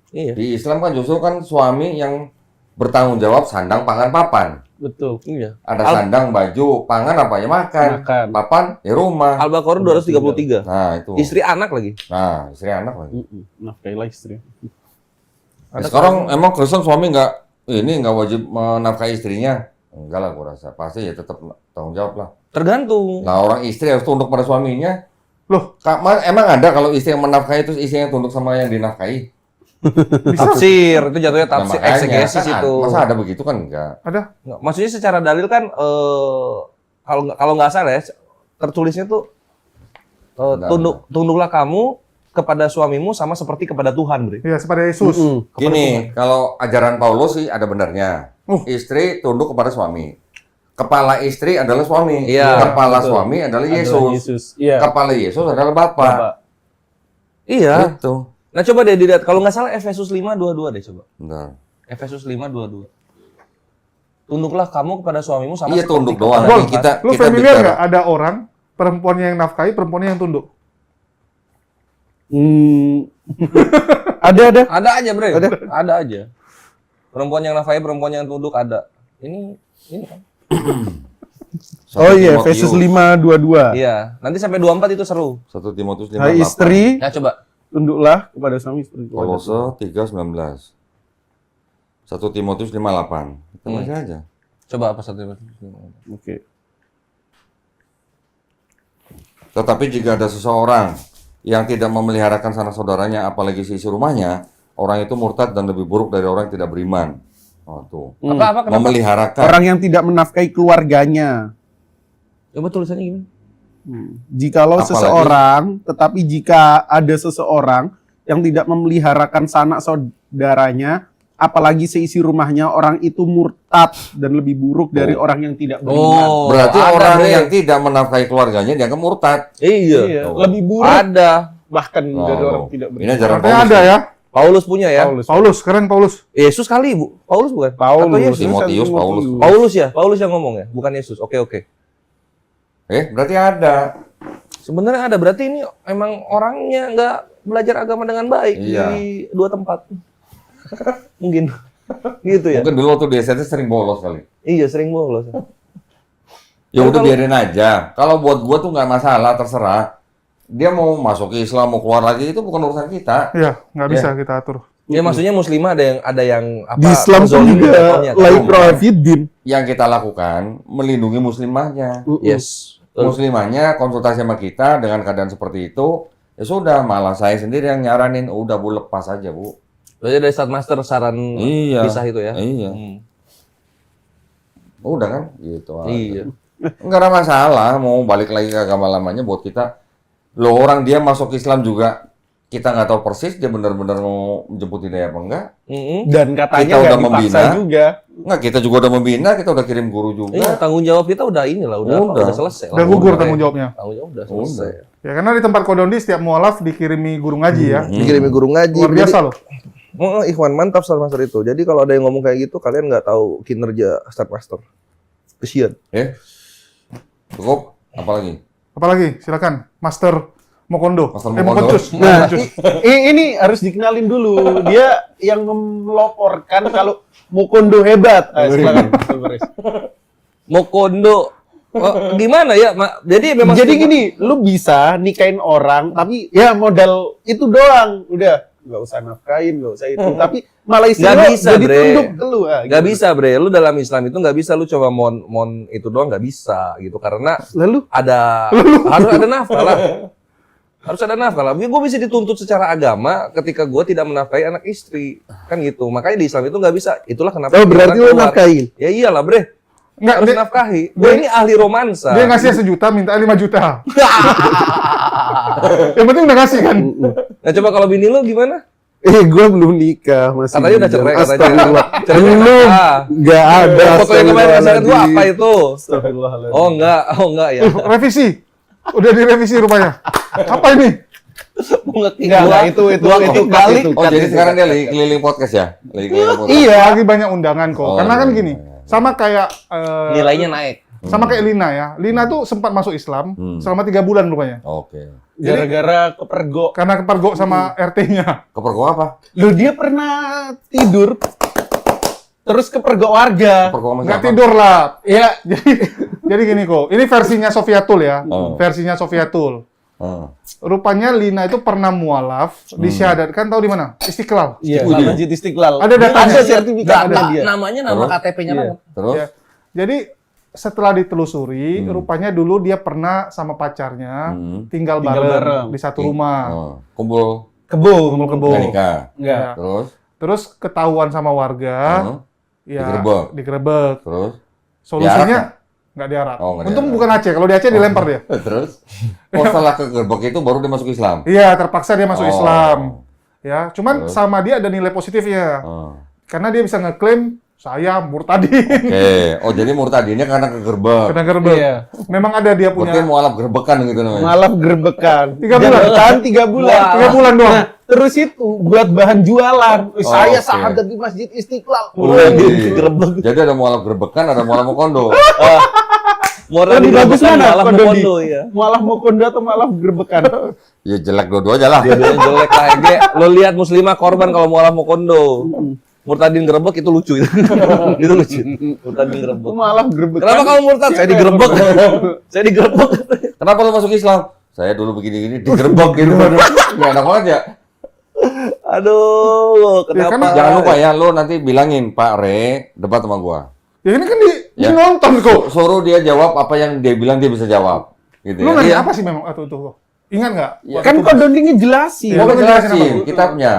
Iya. Di Islam kan justru kan suami yang bertanggung jawab sandang, pangan, papan. betul. Iya. Ada sandang, baju, pangan apa ya makan. Makan. Papan ya rumah. Al-Baqarah 233. Nah, itu. Istri anak lagi. Nah, istri anak lagi. Nafkahilah istri. Ya, sekarang emang Kristen suami nggak wajib menafkahi istrinya? Enggak lah, gua rasa. Pasti ya tetap tanggung jawab lah. Tergantung. Nah, orang istri harus tunduk pada suaminya. Loh, Emang ada kalau istri yang menafkahi terus istrinya tunduk sama yang dinafkahi? bisa Tafsir itu jatuhnya Nah, tafsir makanya, eksegesis kan, itu. Masa ada begitu kan enggak? ada. Nggak, maksudnya secara dalil kan kalau nggak salah ya tertulisnya tuh tunduklah kamu kepada suamimu sama seperti kepada Tuhan, Bre. Ya, seperti Yesus. Gini, kalau ajaran Paulus sih ada benarnya. Istri tunduk kepada suami. Kepala istri adalah suami. Iya, Kepala betul. suami adalah Yesus. Yesus. Iya. Kepala Yesus adalah Bapa. Bapak. Iya. Gitu. Nah, coba deh dilihat kalau nggak salah Efesus 5:22 deh coba. Bentar. Efesus 5:22. Tunduklah kamu kepada suamimu sama Iya, seperti tunduk kepada doang. Bol, Ini kita lu kita familiar bicara. nggak ada orang perempuannya yang nafkahi, perempuannya yang tunduk? Ada. Ada aja, Bre. Ada aja. Perempuan yang nafkahi, perempuan yang tunduk ada. Ini kan. Oh iya, Timotius. Efesus 5:22. Iya, nanti sampai 24 itu seru. 1 Timotius 5:8. Hai istri, Ya coba. tunduklah kepada suami istri. Kolose 3:19. 1 Timotius 5:8. Kita baca aja. Coba apa satu? Oke. Tetapi jika ada seseorang yang tidak memeliharakan sanak saudaranya, apalagi seisi rumahnya, orang itu murtad dan lebih buruk dari orang yang tidak beriman. Oh, tuh. Apa kenapa? Memeliharakan. Orang yang tidak menafkahi keluarganya. Coba tulisannya gimana? Jikalau Apalagi- seseorang, tetapi jika ada seseorang yang tidak memeliharakan sanak saudaranya, apalagi seisi rumahnya, orang itu murtad dan lebih buruk dari orang yang tidak beriman. Oh, Berarti ada, orang Bre. yang tidak menafkahi keluarganya dianggap murtad. Iya. Iya, lebih buruk Ada. bahkan dari Oh, orang tidak ini beriman. ajaran Artinya Paulus. ada ya. Paulus punya ya? Keren Paulus. Yesus kali, Bu. Paulus bukan? Paulus. Atau Yesus? Timotius, Paulus. Paulus ya? Paulus yang ngomong ya? Bukan Yesus. Oke. Berarti ada. Sebenarnya ada. Berarti ini emang orangnya nggak belajar agama dengan baik Iya. di dua tempat. Mungkin. Gitu ya? Mungkin dulu waktu di SMP sering bolos kali. Iya, sering bolos. Ya udah Kalau- biarin aja. Kalau buat gua tuh nggak masalah, terserah. Dia mau masuk ke Islam, mau keluar lagi, itu bukan urusan kita. Iya, nggak bisa kita atur. Ya maksudnya muslimah ada yang apa? Di Islam pun terzolimi juga jatuhnya, kan? like prohibitin. Yang kita lakukan, melindungi muslimahnya. Yes. Betul. Muslimahnya konsultasi sama kita dengan keadaan seperti itu, ya sudah, malah saya sendiri yang nyaranin, udah Bu, lepas aja Bu. Berarti dari Start Master saran Iya. pisah itu ya? Iya. Udah kan? Gitu aja. Iya. Enggak ada masalah, mau balik lagi ke agama lamanya buat kita. Loh, orang dia masuk Islam juga, kita nggak tahu persis dia benar-benar mau menjemput hidayah apa enggak. Dan katanya Kita udah nggak dipaksa membina. juga. Enggak, kita juga udah membina, kita udah kirim guru juga. Iya, tanggung jawab kita udah inilah, udah selesai. Udah lah. gugur tanggung jawabnya. Tanggung jawab udah selesai. Ya karena di tempat Kodondi setiap mualaf dikirimi guru ngaji ya. Dikirimi guru ngaji. Luar biasa loh. Ikhwan, mantap Start Master itu. Jadi kalau ada yang ngomong kayak gitu, kalian nggak tahu kinerja Start Master. Kesian. Cukup? Apalagi? Apalagi? Silakan, Master Mokondo. Master Mokondo. Mokoncus. Nah, ini harus dikenalin dulu. Dia yang meloporkan kalau Mokondo hebat. Silakan. Mas Baris. Mokondo. Gimana ya? Jadi memang Jadi gini, lu bisa nikahin orang, tapi ya modal itu doang. Udah, nggak usah nafkain, nggak usah itu. Tapi malah istri Nggak lu bisa, jadi Bre. tunduk ke lu. Nggak bisa, Bre. Lu dalam Islam itu nggak bisa lu coba mon itu doang, nggak bisa gitu. Karena Lalu harus ada nafkah lah. Harus ada nafkah lah. Gue bisa dituntut secara agama ketika gue tidak menafkahi anak istri. Kan gitu. Makanya di Islam itu nggak bisa. Itulah kenapa. oh berarti orang lu keluar. nafkahin. Ya iyalah, Bre. Nggak, Harus dia, nafkahi. Gue ini ahli romansa. dia ngasih 1 juta, minta 5 juta. Yang penting udah ngasih kan. Nah coba kalau bini lu gimana? Gue belum nikah masih. Katanya udah cerai, katanya. Astagfirullah. Cerai Belum. ah. Nggak ada. Foto yang kemarin kasih ke gua apa itu? Astagfirullahaladzim. Oh enggak ya. Revisi. Udah direvisi rupanya. Apa ini? Enggak, itu balik. Oh, jadi sekarang dia lagi keliling podcast ya? Lagi keliling podcast. Iya. Lagi banyak undangan kok. Oh, Karena kan iya, gini, iya. sama kayak Nilainya naik. sama kayak Lina ya. Lina tuh sempat masuk Islam selama 3 bulan rupanya. Oke. Gara-gara kepergok. Karena kepergok sama RT-nya. Kepergok apa? Loh, dia pernah tidur terus kepergok warga. Kepergok sama Nggak siapa? tidur lah. Ya, Jadi gini kok, ini versinya Sofiatul ya. Oh. Versinya Sofiatul. Oh. Rupanya Lina itu pernah mualaf, disyahadatkan tahu di mana? Istiqlal. iya, Wih. Masjid Istiqlal. Ada datanya. Ada sertifikatnya dia. Namanya nama KTP-nya Iya. banget. Terus? Ya. Jadi setelah ditelusuri, rupanya dulu dia pernah sama pacarnya tinggal bareng di satu rumah. Oh. Kumpul Kebo. Kebo. nggak nikah. Enggak. Ya. Terus? Ketahuan sama warga, ya digerebek. Terus? Solusinya nggak diarak. Oh, nggak Untung diarak. bukan Aceh, kalau di Aceh dilempar dia. Terus? Oh, setelah kegerebek itu baru dia masuk Islam? Iya, terpaksa dia masuk Oh. Islam. Ya, cuman Terus? sama dia ada nilai positifnya. Oh. Karena dia bisa ngeklaim saya murtadin. Oke. Oh, jadi murtadinnya karena kegerebek. Kena gerbek. Iya. Memang ada dia Berarti punya mualaf gerbekan gitu namanya. Malah gerbekan. 3 bulan. Dia bertahan 3 bulan. 3 bulan doang. Nah, terus itu buat bahan jualan. Saya oke. sahadat di Masjid Istiqlal. Wih. Jadi ada mualaf gerbekan, ada mualaf mokondo. Moral Lebih bagus digerebekkan mana, malah Kondo, Mokondo ya. Malah Mokondo atau malah gerbekan? Ya jelek dua-dua aja lah. Dua-duanya jelek lah. Ege. Lo lihat muslimah korban kalau mualaf Mokondo. Murtadin gerebek itu lucu itu. Itu lucu. Murtadin gerebek. Malah gerbekan. Kenapa kamu murtad? Saya digerebek. Saya digerebek. Kenapa lu masuk Islam? Saya dulu begini-gini digerebek gitu. Nggak enak banget ya. Aduh, Ya, kenapa? kan Jangan lupa ya, lu nanti bilangin Pak Re debat sama gua. Ya ini kan Ya. nonton kok. Suruh dia jawab apa yang dia bilang dia bisa jawab. Gitu Lu ya. nanya apa sih memang atau tuh? Ingat nggak? Kan kondoningnya jelasin. Iya, Gua lu jelasin jelasin apa? kitabnya.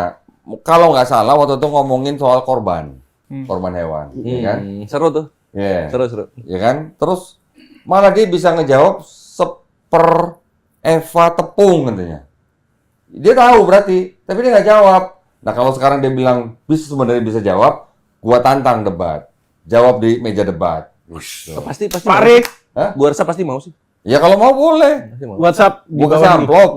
Kalau nggak salah waktu itu ngomongin soal korban. Korban hewan, ya kan? Seru tuh. Iya. Seru. Ya kan? Terus malah dia bisa ngejawab seper Eva tepung katanya. Dia tahu berarti, tapi dia nggak jawab. Nah kalau sekarang dia bilang sebenarnya bisa jawab, gua tantang debat. Jawab di meja debat. Gitu. Pasti Pak Re, Gua rasa pasti mau sih. Ya kalau mau boleh. WhatsApp di Gua kasih bawah nih. amplop.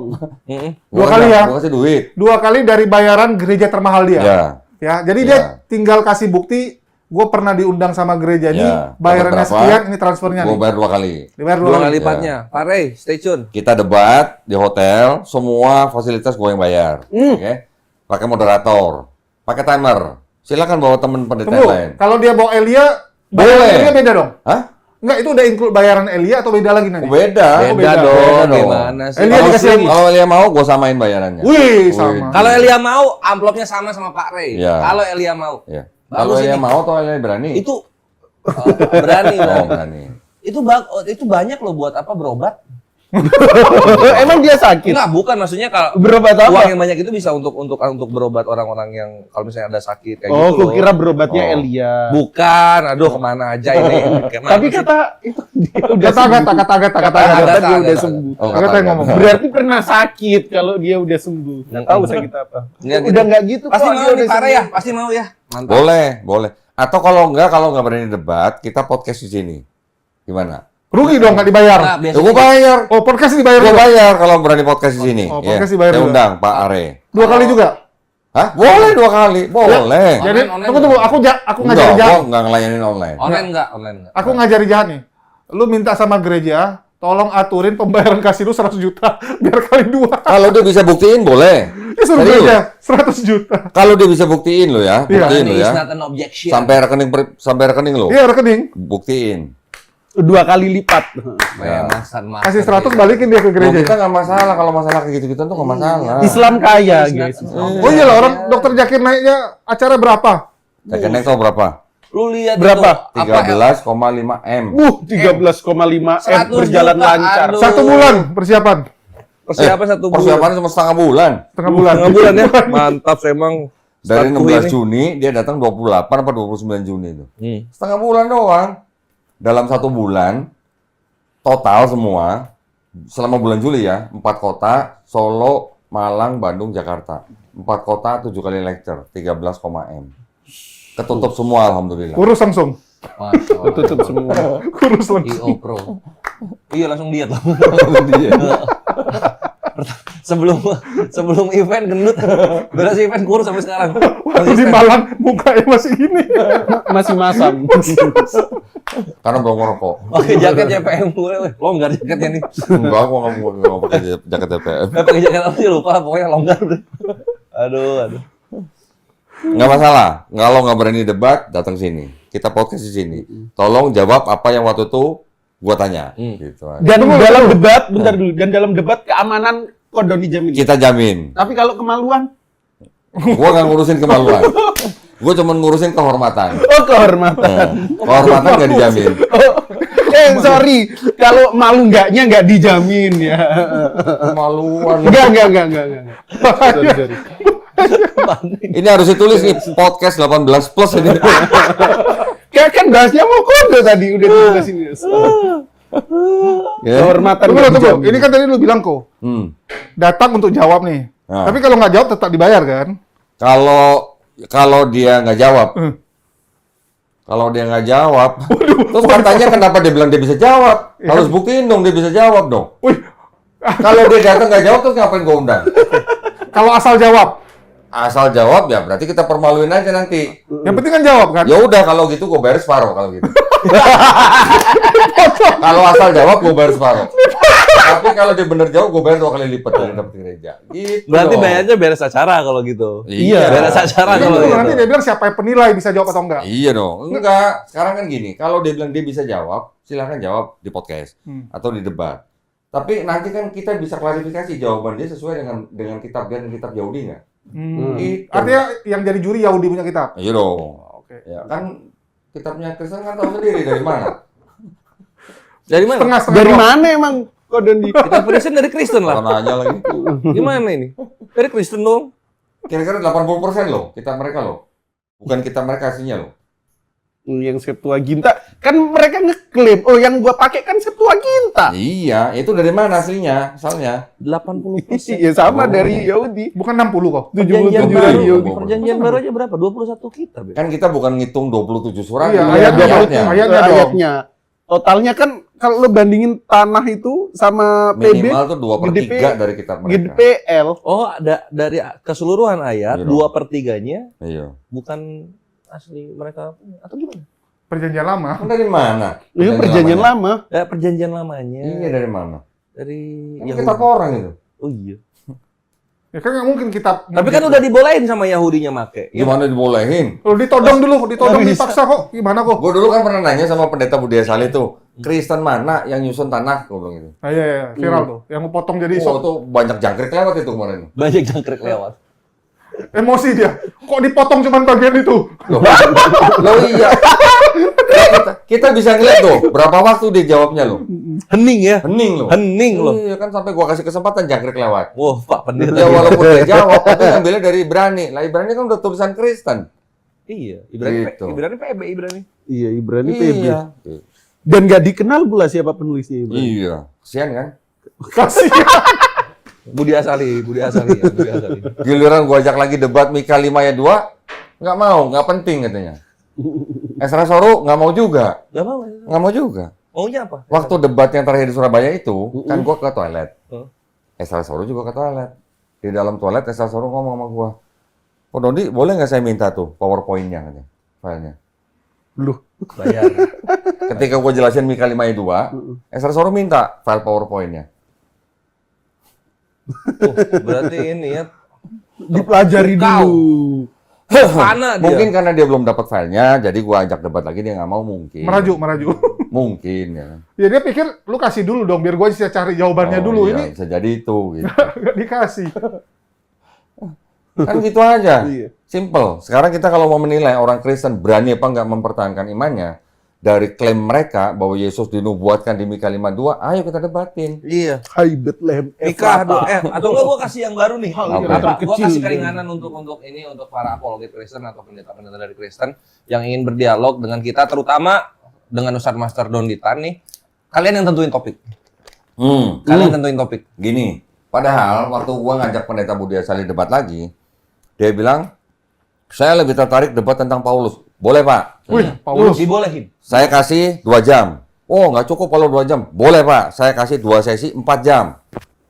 Dua kali ya? Gua kasih duit. 2 kali dari bayaran gereja termahal dia. Ya. Ya, jadi Ya. dia tinggal kasih bukti, gue pernah diundang sama gereja ini, Ya. bayarannya Dapat berapa? sekian, ini transfernya Gua nih. bayar 2 kali. Dibayar 2 Dua kali. kali lipatnya. Pak Rey, stay tune. Kita debat di hotel, semua fasilitas gue yang bayar. Oke. Pakai moderator, pakai timer. Silakan bawa teman pendeta Tunggu, lain. kalau dia bawa Elia, bayaran Boleh. Elia beda dong? Hah? Enggak, itu udah include bayaran Elia atau beda lagi nanti? Beda. Beda dong, gimana sih? Elia Kalau dikasih lagi. kalau Elia mau, gue samain bayarannya. Wih, sama. Kalau Elia mau, amplopnya sama Pak Rey. Iya. Kalau Elia mau. Ya. Bagus Kalau Elia ini. mau atau Elia berani? Itu berani, Oh, Bang. berani. Itu banyak loh buat apa berobat? Emang dia sakit? Enggak, bukan maksudnya kalau Berobat uang apa? yang banyak itu bisa untuk berobat orang-orang yang kalau misalnya ada sakit kayak Oh, gitu aku loh. kira berobatnya Oh. Elia. Bukan, aduh kemana aja ini. Kemana Tapi sih? kata itu dia udah Kata sembuh. kata Kata Agatha, dia udah Agatha. sembuh. Oh, Agatha yang ngomong. Berarti pernah sakit kalau dia udah sembuh. Nggak tahu sakit apa. Nggak Udah nggak gitu Pasti kok, mau dia nih udah Pak Rey sembuh. ya, pasti mau ya. Mantap. Boleh, boleh. Atau kalau nggak berani debat, kita podcast di sini. Gimana? Rugi dong nggak dibayar. Nah, Ya, gue biasanya bayar. Oh, podcast dibayar Gue juga? bayar kalau berani podcast di sini. Oh, Ya. podcast dibayar Saya juga. undang Pak Are. 2 kali juga? Hah? Boleh 2 kali. Boleh. Jadi, Online tunggu, aku Enggak, ngajari gue jahat. nggak ngelayanin online. online enggak? Aku ngajari jahat nih. Lu minta sama gereja, tolong aturin pembayaran kasih lu 100 juta, biar kali 2. Kalau dia bisa buktiin, boleh. Ya suruh Serius. gereja, 100 juta. Kalau dia bisa buktiin lo ya, Iya. buktiin lo It's ya. not an objection. Sampai rekening lo, Iya, rekening. buktiin. 2 kali lipat. Masan-masan. Kasih 100, balikin dia ke Loh, gereja. kita nggak masalah kalau masalah kayak gitu-gitu tuh nggak masalah. Islam kaya, guys. Oh iya lah, orang Dokter Zakir naiknya acara berapa? Rekening tau berapa? Lu lihat Berapa? itu, apa 13,5 M. 13,5 M 100 berjalan juta, lancar. aduh. 1 bulan persiapan. persiapan 1 bulan. Persiapannya cuma setengah bulan. Setengah bulan. Setengah bulan ya. Mantap emang. Dari Startku 16 ini. Juni dia datang 28 apa 29 Juni itu. Hmm. Setengah bulan doang. Dalam 1 bulan total semua selama bulan Juli ya, 4 kota, Solo, Malang, Bandung, Jakarta. 4 kota 7 kali lecture, 13, M. Ketutup semua alhamdulillah. Kurus langsung. Masya Allah. Tutup semua. Kurus langsung. IO Pro. Iya langsung diet loh. Dia. sebelum event gendut, beres event kurus sampai sekarang. Waktu di Malang mukanya masih gini. Masih masam. Karena belum ngerokok. Oke, jaket JPM gue, longgar jaketnya nih. Enggak, gua nggak pakai jaket TPM. Pakai jaket apa sih lupa, pokoknya longgar deh. Aduh. Nggak masalah. Kalau nggak berani debat, datang sini. Kita podcast di sini. Tolong jawab apa yang waktu itu gua tanya. Gitu. Dan dalam debat, bentar dulu. Dan dalam debat keamanan kodon dijamin. Kita jamin. Tapi kalau kemaluan, Gua nggak ngurusin kemaluan. Gua cuma ngurusin kehormatan. oh kehormatan. Kehormatan nggak dijamin. Sorry, kalau malu nggak dijamin ya. Kemaluan. Enggak. Sorry. Ini harus ditulis nih podcast 18 plus ini. Kayak kan bahasnya mau kode tadi udah ditulis ini. Ya. Kehormatan Tunggu, nggak tunggu. dijamin. Ini kan tadi lu bilang kok, datang untuk jawab nih. Nah. Tapi kalau nggak jawab tetap dibayar kan? Kalau dia nggak jawab, kalau dia nggak jawab, terus katanya kenapa dia bilang dia bisa jawab? Harus buktiin dong dia bisa jawab dong. Wih, Kalau dia datang nggak jawab terus ngapain gua undang? kalau asal jawab. Asal jawab ya berarti kita permaluin aja nanti. Yang penting kan jawab kan? Ya udah kalau gitu gue bayar separuh kalau gitu. Kalau asal jawab gue bayar separuh. Tapi kalau dia bener jawab gue bayar 2 kali lipat dari dapat gereja. Gitu Berarti dong. bayarnya beres acara kalau gitu. Iya. Beres acara Jadi kalau itu gitu. nanti dia bilang siapa yang penilai bisa jawab atau enggak. Iya dong. Enggak. Sekarang kan gini. Kalau dia bilang dia bisa jawab, silahkan jawab di podcast atau di debat. Tapi nanti kan kita bisa klarifikasi jawaban dia sesuai dengan kitab dan kitab Yahudi nggak? Gitu. Artinya yang jadi juri Yahudi punya kitab. Iya dong. Oke. Ya kan kitabnya Kristen kan tahu sendiri dari mana. Dari mana? Setengah-setengah Dari doang. mana emang kodon di? Kita Kristen dari Kristen lah. Karena aja lagi. Gimana ini? Dari Kristen dong. Kira-kira 80% loh kitab mereka loh. Bukan kitab mereka aslinya loh. Yang Septuaginta kan mereka ngeklaim, oh yang gua pakai kan Septuaginta. Iya, itu dari mana aslinya? Asalnya. 80%. Iya sama dari Yahudi. Bukan 60 kok. 77 baru. dari Yahudi. Perjanjian baru aja berapa? 21 kitab ya? Kan kita bukan ngitung 27 surat. Iya, ini ayatnya, ayatnya. ayatnya dong. Ayatnya. Totalnya kan kalau lo bandingin tanah itu sama PB, Minimal tuh 2/3 dari kitab gede mereka. PL. Oh, ada dari keseluruhan ayat Iya. 2/3-nya Iya. bukan asli mereka punya, atau gimana? Perjanjian lama. Kan dari mana? Itu perjanjian lamanya? lama. Perjanjian lamanya. Iya, dari mana? Dari Kan kitab orang itu. Oh iya. Ya kan nggak mungkin kitab. Tapi kan udah dibolehin sama Yahudinya make. Gimana dibolehin? Lu ditodong dulu, ditodong Nggak bisa. dipaksa kok. Gimana kok? Gue dulu kan pernah nanya sama pendeta Budia Saleh tuh, Kristen mana yang nyusun tanah? Gue bilang gitu. Ah, iya, viral tuh. Yang mau potong jadi Oh, tuh banyak jangkrik lewat itu kemarin. Banyak jangkrik lewat. emosi dia. Kok dipotong cuman bagian itu? Loh iya. Kita bisa ngeliat tuh, berapa waktu dia jawabnya loh. Hening ya. Hening loh. Hening loh. Iya kan sampai gua kasih kesempatan jangkrik lewat. Wah, Pak Pendeta. Ya walaupun dia jawab, tapi ngambilnya dari Ibrani. Lah Ibrani kan udah tulisan Kristen. Iya, Ibrani Gitu. Ibrani PB Ibrani. Iya, Ibrani PB. Iya. Dan nggak dikenal pula siapa penulisnya Ibrani. Iya. Kasihan kan? Kasih. Budi Asali. Giliran gua ajak lagi debat Mika 5 ayat 2, nggak mau, nggak penting katanya. Esra Soru nggak mau juga. Gak mau. Nggak mau juga. Maunya apa? Waktu debat yang terakhir di Surabaya itu, kan gua ke toilet. Heeh. Esra Soru juga ke toilet. Di dalam toilet Esra Soru ngomong sama gua, "Oh Dodi, boleh nggak saya minta tuh PowerPoint-nya katanya, filenya?" Loh, Bayar. Ketika gua jelasin Mika 5 ayat 2, Esra Soru minta file PowerPoint-nya. Oh, berarti ini ya dipelajari Kau. dulu. Mana dia? Mungkin karena dia belum dapat filenya, jadi gua ajak debat lagi dia nggak mau mungkin. Merajuk. Mungkin ya. Ya dia pikir lu kasih dulu dong biar gua bisa cari jawabannya Oh, dulu. iya, Ini bisa jadi itu gitu. nggak dikasih. Kan gitu aja. Iya. Simple. Sekarang kita kalau mau menilai orang Kristen berani apa nggak mempertahankan imannya dari klaim mereka bahwa Yesus dinubuatkan di Mika 5:2, ayo kita debatin. Iya. Hai Bethlehem. Nikah atau enggak gua kasih yang baru nih. Apa? Gua kasih keringanan untuk ini untuk para apologet Kristen atau pendeta-pendeta dari Kristen yang ingin berdialog dengan kita, terutama dengan Ustadz Master Donditan nih. Kalian yang tentuin topik. Kalian tentuin topik. Gini, padahal waktu gua ngajak pendeta Budia Saleh debat lagi, dia bilang, saya lebih tertarik debat tentang Paulus. Boleh Pak? Wih, Paulus. Dibolehin. Saya kasih 2 jam. Oh, nggak cukup kalau 2 jam. Boleh Pak, saya kasih 2 sesi 4 jam.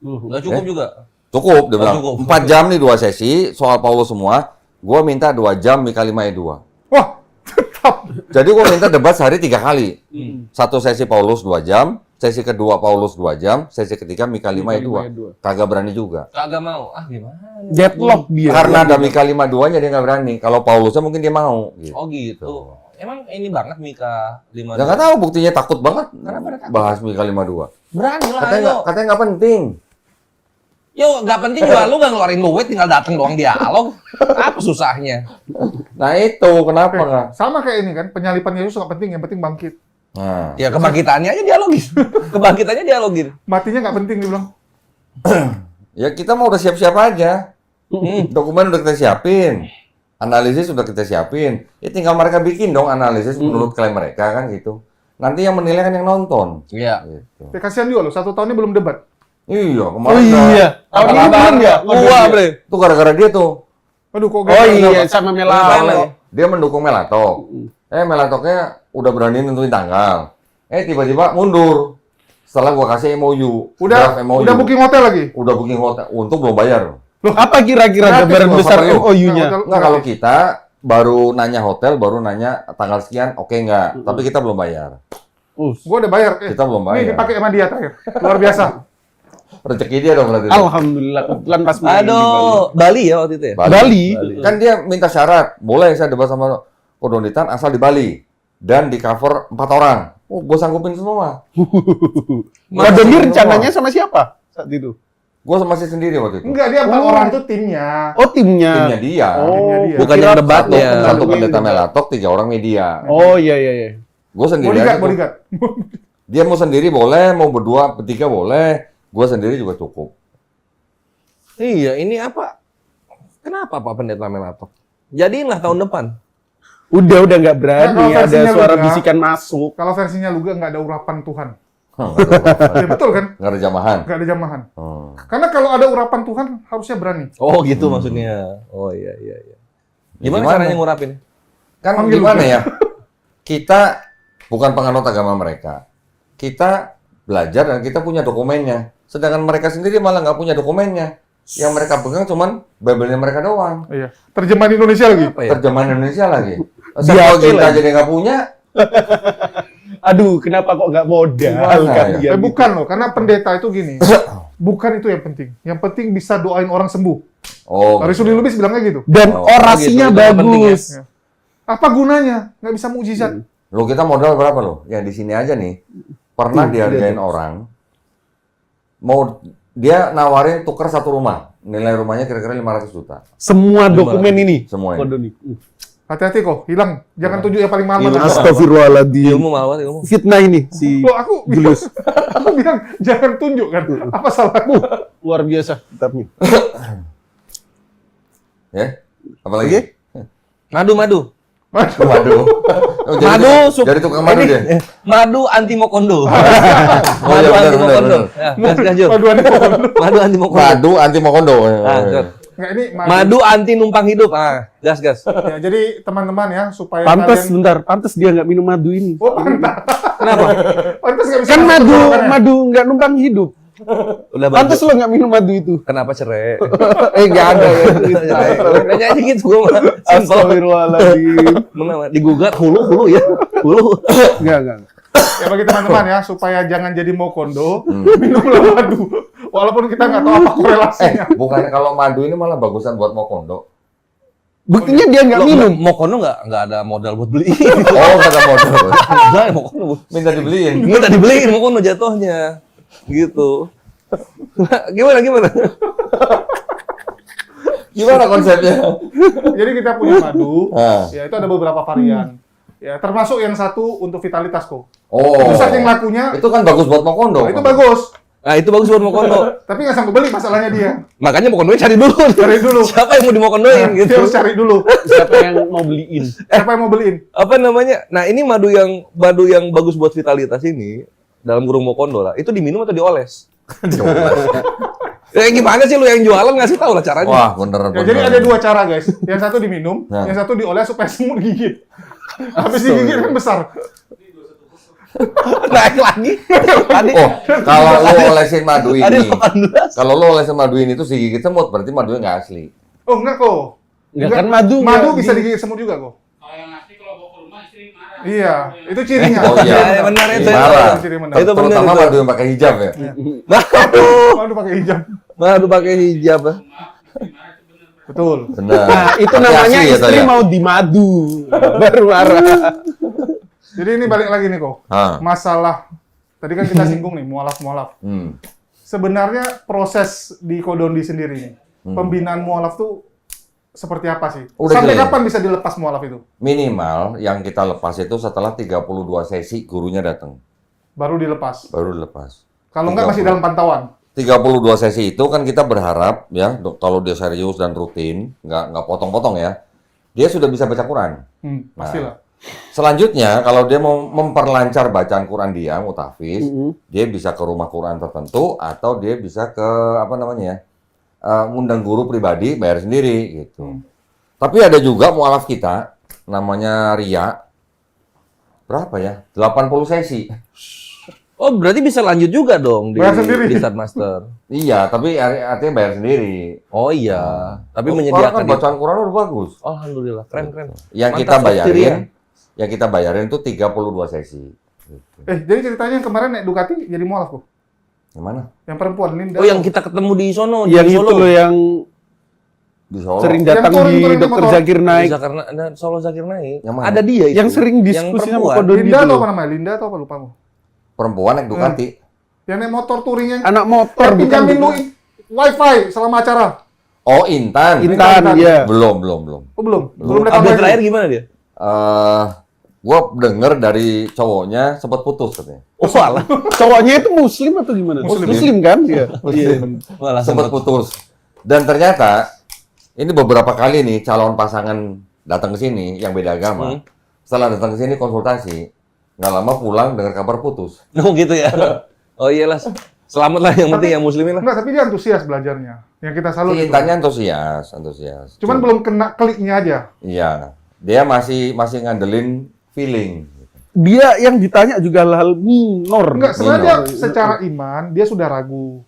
Enggak cukup juga. Cukup, dia Oh, bilang. cukup. 4 jam nih 2 sesi, soal Paulus semua. Gua minta 2 jam Mika 5 ayat 2. Wah, tetap. Jadi gua minta debat sehari 3 kali. Satu sesi Paulus 2 jam, sesi kedua Paulus 2 jam, sesi ketiga Mika 5 ayat 2. Kagak berani juga. Kagak mau. Ah, gimana? Deadlock dia. Karena ada Mika 5:2-nya dia nggak berani. Kalau Paulusnya mungkin dia mau. Gitu. Oh gitu. Emang ini banget Mika 5. Ya nggak tahu, buktinya takut banget Kenapa dia takut? bahas Mika 5:2. Berani lah, Katanya ayo. nggak penting. Yo, nggak penting juga lu nggak ngeluarin duit, tinggal datang doang dialog. Apa susahnya? Nah itu kenapa nggak? Sama kayak ini kan, penyalipan Yesus nggak penting, yang penting bangkit. Nah, Ya kebangkitannya aja dialogin. Kebangkitannya dialogin. Matinya nggak penting, dia bilang. ya kita mau udah siap-siap aja. Dokumen udah kita siapin, analisis udah kita siapin. Ya tinggal mereka bikin dong analisis menurut klaim mereka kan gitu. Nanti yang menilai kan yang nonton. Iya. Gitu. Ya kasihan juga loh, 1 tahun ini belum debat. Iya, Oh kemarin iya. Tahun ini belum ya? Gua, Bre. itu gara-gara dia tuh. Aduh, kok Oh gagal? iya, sama Melato. Dia mendukung Melatok. Melatoknya udah berani nentuin tanggal. Tiba-tiba mundur. Setelah gua kasih MOU. Udah draft MOU. booking hotel lagi. Udah booking hotel. Untung belum bayar. Apa kira-kira Gratis gambaran loh, besar sama lu. MOU-nya? Nggak, kalau kita baru nanya hotel, baru nanya tanggal sekian, oke nggak. Tapi kita belum bayar. Gua udah bayar. Kita belum bayar. Nih dipakai sama dia terakhir. Luar biasa. Rezeki dia dong berarti. Alhamdulillah, kebetulan pas main di Aduh, Bali ya waktu itu ya? Bali. Kan dia minta syarat, boleh saya debat sama Kodonitan asal di Bali. Dan di cover 4 orang. Oh, gue sanggupin semua. Bali. Doni rencananya sama siapa saat itu? Gue masih sendiri waktu itu. Enggak, dia 4 orang itu timnya. Oh, timnya. Timnya dia. Timnya dia. Bukan kira yang debatnya. Satu pendeta Melatok, 3 orang media. Oh iya iya iya. Gue sendiri aja. tuh. Bodyguard. Dia mau sendiri boleh, mau berdua, bertiga boleh. Gue sendiri juga cukup. Iya, ini apa? Kenapa Pak Pendeta Melatok? Jadiinlah tahun depan. Udah nggak berani, Nah, kalau ada versinya suara Luga- bisikan masuk. Kalau versinya Luga nggak ada urapan Tuhan. Nggak ada, Ya betul kan? nggak ada jamahan. Nggak ada jamahan. Hmm. Karena kalau ada urapan Tuhan harusnya berani. Oh gitu maksudnya. Oh iya iya iya. Gimana Gimana? caranya ngurapin? Kan Panggil gimana Luga. ya? Kita bukan penganut agama mereka. Kita belajar dan kita punya dokumennya. Sedangkan mereka sendiri malah nggak punya dokumennya. Yang mereka pegang cuman Bible-nya mereka doang. Iya. Terjemahan Indonesia lagi. Apa ya? Terjemahan Indonesia lagi. Dia Kalau oke kita lagi. jadi nggak punya, Aduh, kenapa kok nggak modal Gimana kan ya? dia gitu. Bukan loh, karena pendeta itu gini. Bukan itu yang penting. Yang penting bisa doain orang sembuh. oh, Arisudi Lubis bilangnya gitu. Dan Oh, orasinya gitu, itu penting ya. bagus. Ya. Apa gunanya? Nggak bisa mukjizat. lo kita modal berapa lo? Yang di sini aja nih pernah Tuh, dihargain lihat. orang, mau dia nawarin tuker satu rumah, nilai rumahnya kira-kira 500 juta, Semua dokumen ini. semuanya. Waduh nih. Hati-hati kok, hilang. Jangan tunjuk yang paling mahal. Ilmu. mana. Astagfirullahaladzim. Ilmu malah ilmu. Fitnah ini si Loh, aku Julius. aku bilang jangan tunjuk kan. Apa salahku? Luar biasa kitabnya. Ya, apalagi? Madu. Madu. Oh, Madu, jadi tukang madu ini, dia. Madu anti mokondo. Oh, Madu iya, benar, anti benar, mokondo. benar. Ya, gas Jul. Paduan pokok. Madu anti mokondo. Madu anti mokondo. Ah, Jul. Nggak, ini Madu anti numpang hidup. Ah, gas. Ya, jadi teman-teman ya supaya Pantes kalian. bentar, pantes dia nggak minum madu ini. Oh, pantas. Kenapa? Pantas nggak bisa. Kan masuk madu, golongannya. madu nggak numpang hidup. Udah Pantes bagus. lo nggak minum madu itu. Kenapa cerai? Nggak ada ya. Nanya aja gitu gue mah. Simpel. Astagfirullahaladzim. Mana, digugat hulu ya. Hulu. Nggak. Ya bagi teman-teman ya supaya jangan jadi mokondo, minumlah madu. Walaupun kita nggak tahu apa korelasinya. Bukan kalau madu ini malah bagusan buat mokondo. Buktinya dia nggak Lo, minum. Mokono nggak ada modal buat beli. Oh, kata modal. Enggak, Mokono. Minta dibeliin. Minta dibeliin Mokono jatuhnya. Gitu. Gimana? Gimana konsepnya? Jadi kita punya madu, Ah. ya itu ada beberapa varian. Ya termasuk yang satu untuk vitalitas kok. Oh. Itu saking lakunya, Itu kan bagus buat mokondo. nah, itu bagus. Nah, itu bagus buat Mokono. Tapi nggak sanggup beli masalahnya dia. Makanya Mokondoin cari dulu. Cari dulu. Siapa yang mau dimokondoin Dia gitu. harus cari dulu. Siapa yang mau beliin? Siapa yang mau beliin? Apa namanya? Nah, ini madu yang bagus buat vitalitas ini dalam kurung Mokondo lah. Itu diminum atau dioles? Ya gimana sih lu yang jualan ngasih tahu lah caranya. Wah, bener. Ya, jadi ada dua cara guys. Yang satu diminum, Nah. yang satu dioles supaya semut gigit. Habis digigit kan besar. Naik lagi. Tadi Oh, kalau lo olesin madu tadi ini, 18. kalau lo olesin madu ini tuh digigit semut, berarti madunya nggak asli. Oh enggak kok. Nggak, kan madu Madu nggak bisa di- digigit semut juga kok. Kalau yang asli kalau bawa ke rumah istri marah. Iya, itu cirinya. Oh iya. Ya, benar itu. Marah. Ciri benar. Itu benar Terutama itu. madu yang pakai hijab ya. Madu. Madu pakai hijab. Madu pakai hijab. Betul. Benar. Nah, itu Tapi namanya asli ya, istri Taya? mau dimadu. Baru marah. Jadi ini balik lagi nih kok. Ah. Masalah tadi kan kita singgung nih mualaf-mualaf. Hmm. Sebenarnya proses di Kodondi sendiri nih, pembinaan mualaf tuh seperti apa sih? Udah Sampai jelas. kapan bisa dilepas mualaf itu? Minimal yang kita lepas itu setelah 32 sesi gurunya datang, Baru dilepas. baru dilepas. Kalau enggak masih 30. dalam pantauan. 32 sesi itu kan kita berharap ya, kalau dia serius dan rutin, nggak potong-potong ya, dia sudah bisa baca Quran. Pastilah. Selanjutnya, kalau dia mau memperlancar bacaan Quran dia, mutafiz, dia bisa ke rumah Quran tertentu atau dia bisa ke apa namanya ya, ngundang guru pribadi, bayar sendiri gitu. Tapi ada juga mualaf kita, namanya Ria, berapa ya? 80 sesi. Oh, berarti bisa lanjut juga dong di Bayar sendiri. di Start Master. Iya, tapi artinya bayar sendiri. Oh iya, tapi Sekarang menyediakan kan itu. bacaan Quran udah bagus. Alhamdulillah, keren. Yang Mantap, kita Soft Ria. yang kita bayarin itu 32 sesi. Gitu. Jadi ceritanya yang kemarin naik Ducati jadi mualaf kok. Yang mana? Yang perempuan Linda. Oh, yang kita ketemu di sono, Yang di itu Solo. loh yang Di Solo. sering Yang datang touring- di touring Dokter motor. Zakir naik. Solo Zakir naik. Yang mana? Ada dia itu. Yang sering diskusi sama perempuan. Kodondi Linda itu atau loh. apa namanya? Linda atau apa lupa aku. Perempuan naik Ducati. Yang naik motor touring yang Anak motor bukan pinjamin lu wifi selama acara. Oh, Intan. Intan, ya. Belum. Oh belum datang Update lagi. terakhir gimana dia? Gua denger dari cowoknya sempat putus katanya. Oh, salah. Cowoknya itu muslim atau gimana? Muslim. kan? Iya. Malah Sempat putus. Dan ternyata ini beberapa kali nih calon pasangan datang ke sini yang beda agama. Setelah datang ke sini konsultasi, nggak lama pulang dengar kabar putus. Oh gitu ya. Oh iyalah. Selamat lah yang penting yang muslimin lah. Enggak, tapi dia antusias belajarnya. Yang kita salut Si itu. Intannya antusias. Cuman belum kena kliknya aja. Iya, dia masih ngandelin feeling. dia yang ditanya juga hal-hal minor. Enggak, sebenarnya secara iman dia sudah ragu.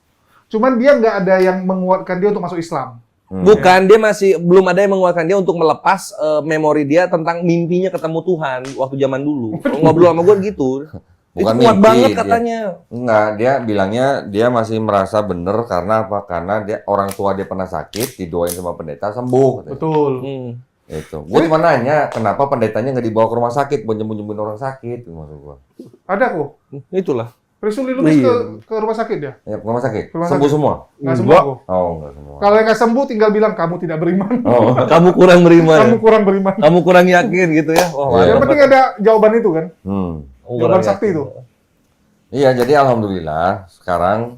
Cuman dia nggak ada yang menguatkan dia untuk masuk Islam. Bukan, dia masih belum ada yang menguatkan dia untuk melepas memori dia tentang mimpinya ketemu Tuhan waktu zaman dulu. Ngobrol sama gue gitu. Bukan itu kuat mimpi, banget dia- katanya. Enggak, dia bilangnya dia masih merasa bener karena apa? Karena dia orang tua dia pernah sakit, didoain sama pendeta sembuh. Katanya. Betul. Itu. Gue cuma nanya, kenapa pendetanya nggak dibawa ke rumah sakit buat nyembuhin orang sakit? Itu maksud gue. Ada kok. Itulah. Priscil Lubis Iya. ke rumah sakit dia. Ya, ke rumah sakit. Rumah Sembuh sakit. semua? Nggak sembuh kok. Oh, enggak semua. Kalau yang nggak sembuh tinggal bilang kamu tidak beriman. Oh. Kamu kurang beriman. Kamu kurang beriman. Kamu kurang yakin gitu ya. Wah, Iya. Yang penting ada jawaban itu kan. Oh, Jawaban kurang sakti yakin. itu. Iya, jadi alhamdulillah sekarang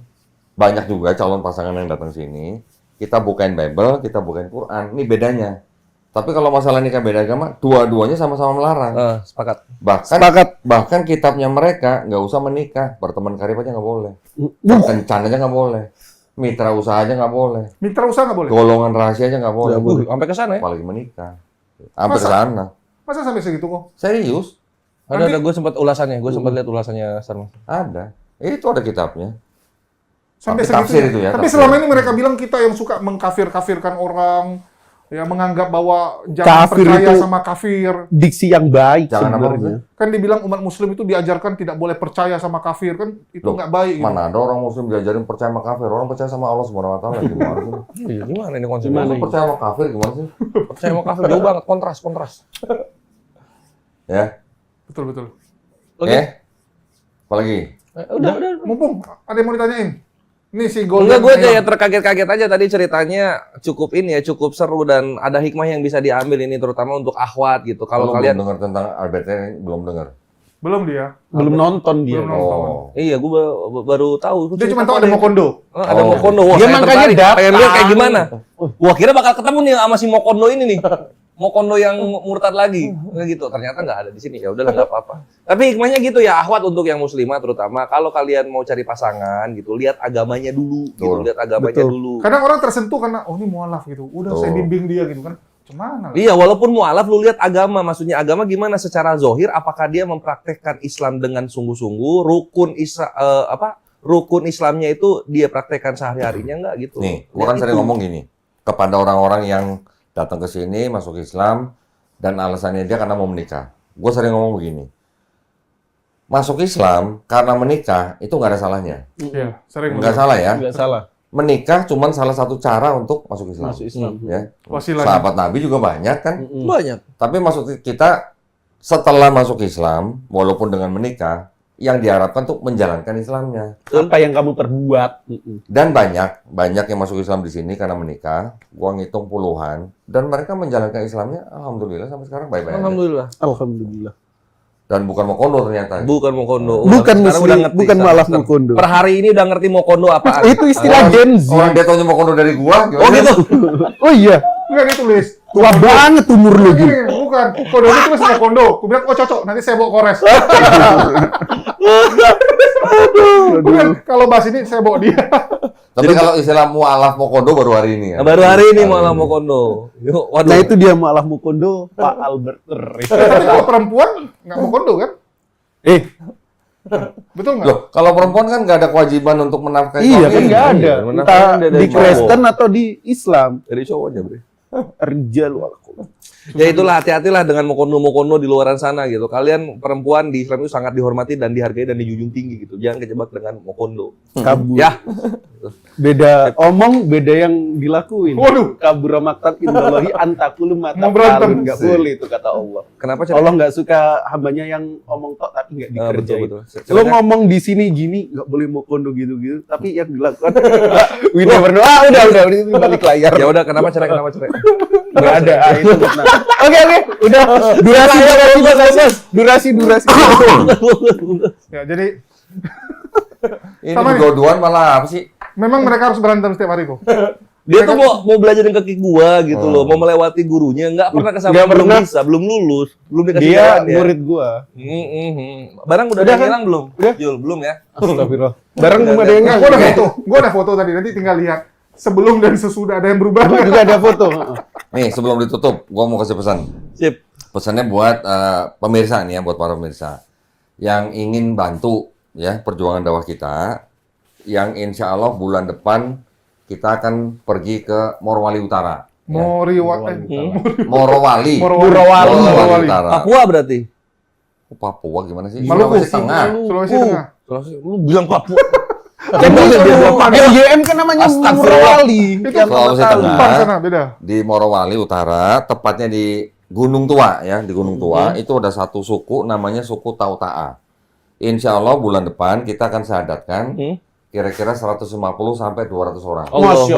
banyak juga calon pasangan yang datang sini. Kita bukain Bible, kita bukain Quran. Ini bedanya. Tapi kalau masalah nikah beda agama, dua-duanya sama-sama melarang. Sepakat. Bahkan kitabnya mereka nggak usah menikah, berteman karib aja nggak boleh, kencan aja nggak boleh, mitra usaha aja nggak boleh, Mitra usaha nggak boleh. golongan rahasia aja nggak boleh, Sampai ke sana ya. apalagi menikah, sampai ke Masa? sana. Masa sampai segitu kok? Serius? Ada gue sempat ulasannya, gue sempat lihat ulasannya Sarmas. Ada. Itu ada kitabnya. Sampai Tapi tafsir segitu. itu ya, Tapi tafsir. selama ini mereka bilang kita yang suka mengkafir-kafirkan orang, ya menganggap bahwa jangan Kafir percaya itu- sama kafir. Diksi yang baik Jangan apa sebenarnya. Kan dibilang umat muslim itu diajarkan tidak boleh percaya sama kafir, kan itu Loh, nggak baik gitu. Mana ada orang muslim diajarin percaya sama kafir, orang percaya sama Allah Subhanahu wa taala gimana sih? Iya, gimana ini konsepnya? Gimana? Orang percaya sama kafir gimana sih? Percaya sama kafir jauh banget, kontras. Ya. Betul. Oke. Apalagi? Udah. Mumpung ada yang mau ditanyain. Nih si Golden. Enggak, gue Island. ya terkaget-kaget aja tadi ceritanya cukup ini ya, cukup seru dan ada hikmah yang bisa diambil ini terutama untuk akhwat gitu. Kalau Lu kalian belum dengar tentang Albert Einstein, belum dengar. Belum dia. Belum nonton dia. Belum nonton. Oh. iya, gue baru tahu. Dia cuma tahu ada Mokondo. Ada Oh. Mokondo. Wah, Dia saya makanya tertarik. datang. Pengen lihat kayak gimana. Wah, kira bakal ketemu nih sama si Mokondo ini nih. Mokondo yang murtad lagi. Gitu. Ternyata nggak ada di sini. Ya udahlah, nggak apa-apa. Tapi hikmahnya gitu ya, akhwat untuk yang muslimah terutama. Kalau kalian mau cari pasangan gitu, lihat agamanya dulu. Gitu. Betul. Lihat agamanya Betul. dulu. Kadang orang tersentuh karena oh ini mualaf gitu. Udah Tuh. saya bimbing dia gitu kan. Cuman Iya, walaupun mualaf lu lihat agama, maksudnya agama gimana secara zohir, apakah dia mempraktekkan Islam dengan sungguh-sungguh, rukun Islamnya itu dia praktekkan sehari-harinya enggak gitu. Nih, gua kan Lihat sering itu. ngomong gini, kepada orang-orang yang datang ke sini masuk Islam dan alasannya dia karena mau menikah. Gue sering ngomong begini, masuk Islam karena menikah itu nggak ada salahnya, iya, sering nggak salah ya. Nggak salah. Menikah cuma salah satu cara untuk masuk Islam. Masuk Islam. Ya. Wasilahnya. Sahabat Nabi juga banyak kan. Banyak. Tapi maksud kita setelah masuk Islam, walaupun dengan menikah, yang diharapkan untuk menjalankan Islamnya. Apa yang kamu perbuat? Dan banyak yang masuk Islam di sini karena menikah. Gua ngitung puluhan dan mereka menjalankan Islamnya alhamdulillah sampai sekarang baik-baik aja. Alhamdulillah. Alhamdulillah. Dan bukan Mokondo ternyata. Bukan Mokondo. Bukan Sekarang muslim, ngerti, bukan sekarang. malah Mokondo. Per hari ini udah ngerti Mokondo apaan. Itu istilah Gen Z. Orang dia taunya Mokondo dari gua. Oh gitu. Oh iya, Enggak ditulis. tua banget umur lu gitu. Ini bukan. Kondo itu tulis sama kondo. Aku bilang oh cocok. Nanti saya bawa kores. Bukan. Kalau bahas ini saya bawa dia. Tapi kalau istilah mualaf Mokondo baru hari ini ya. Baru hari ini malah Mokondo. Yuk, waduh. Nah itu dia malah Mokondo, Pak Albert. Tapi kalau perempuan nggak mau kondo kan? Betul nggak? Loh, kalau perempuan kan nggak ada kewajiban untuk menafkahi Iya suami. kan nggak ada. Iya, Entah menafkahi dia dari di Kristen cowok. atau di Islam. Dari cowoknya, Bre. Rijal wal Ya itulah, hati-hatilah dengan mokondo-mokondo di luaran sana gitu. Kalian perempuan di Islam itu sangat dihormati dan dihargai dan dijunjung tinggi gitu. Jangan kejebak dengan mokondo. kabur. Ya, Beda omong, beda yang dilakuin. Waduh. Kabur maktab indallahi antakulu mata Mau berantem. nggak boleh itu kata Allah. kenapa Allah nggak suka hambanya yang omong tok tapi nggak dikerjain. betul. Lo ngomong di sini gini nggak boleh mau kondo gitu-gitu, tapi yang dilakukan we never know. Udah itu balik layar. Ya udah, kenapa cerai? Nggak ada. Itu benar. Oke, udah durasi. Ya jadi Ini Sama nih. dua-duaan malah apa sih? memang mereka harus berantem setiap hari kok. Dia tuh mau belajarin kaki gua gitu loh, mau melewati gurunya, nggak pernah kesama, Nggak belum pernah. bisa, belum lulus, belum dikasih Dia jalan ya. murid gua. Barang udah Udah ada yang kan? hilang belum? Udah. Jul, belum ya? Astagfirullah. Barang belum ada yang Nah, nggak. gua ada foto tadi. Nanti tinggal lihat sebelum dan sesudah ada yang berubah. Gua juga ada foto. Nih, sebelum ditutup, gua mau kasih pesan. Sip. Pesannya buat pemirsa nih ya, buat para pemirsa. yang ingin bantu ya perjuangan dakwah kita, yang insya Allah bulan depan kita akan pergi ke Morowali Utara. Morowali Utara. Papua berarti. Oh, Papua gimana sih? Maluku. Sulawesi Tengah. Sulawesi Tengah. Lu bilang Papua. LGM kan namanya Morowali. Itu Sulawesi Tengah. Kupang sana beda. Di Morowali Utara, tepatnya di Gunung Tua ya, di Gunung Tua itu ada satu suku namanya suku Tauta'a. Insya Allah bulan depan kita akan syahadatkan kira-kira 150 sampai 200 orang. Masya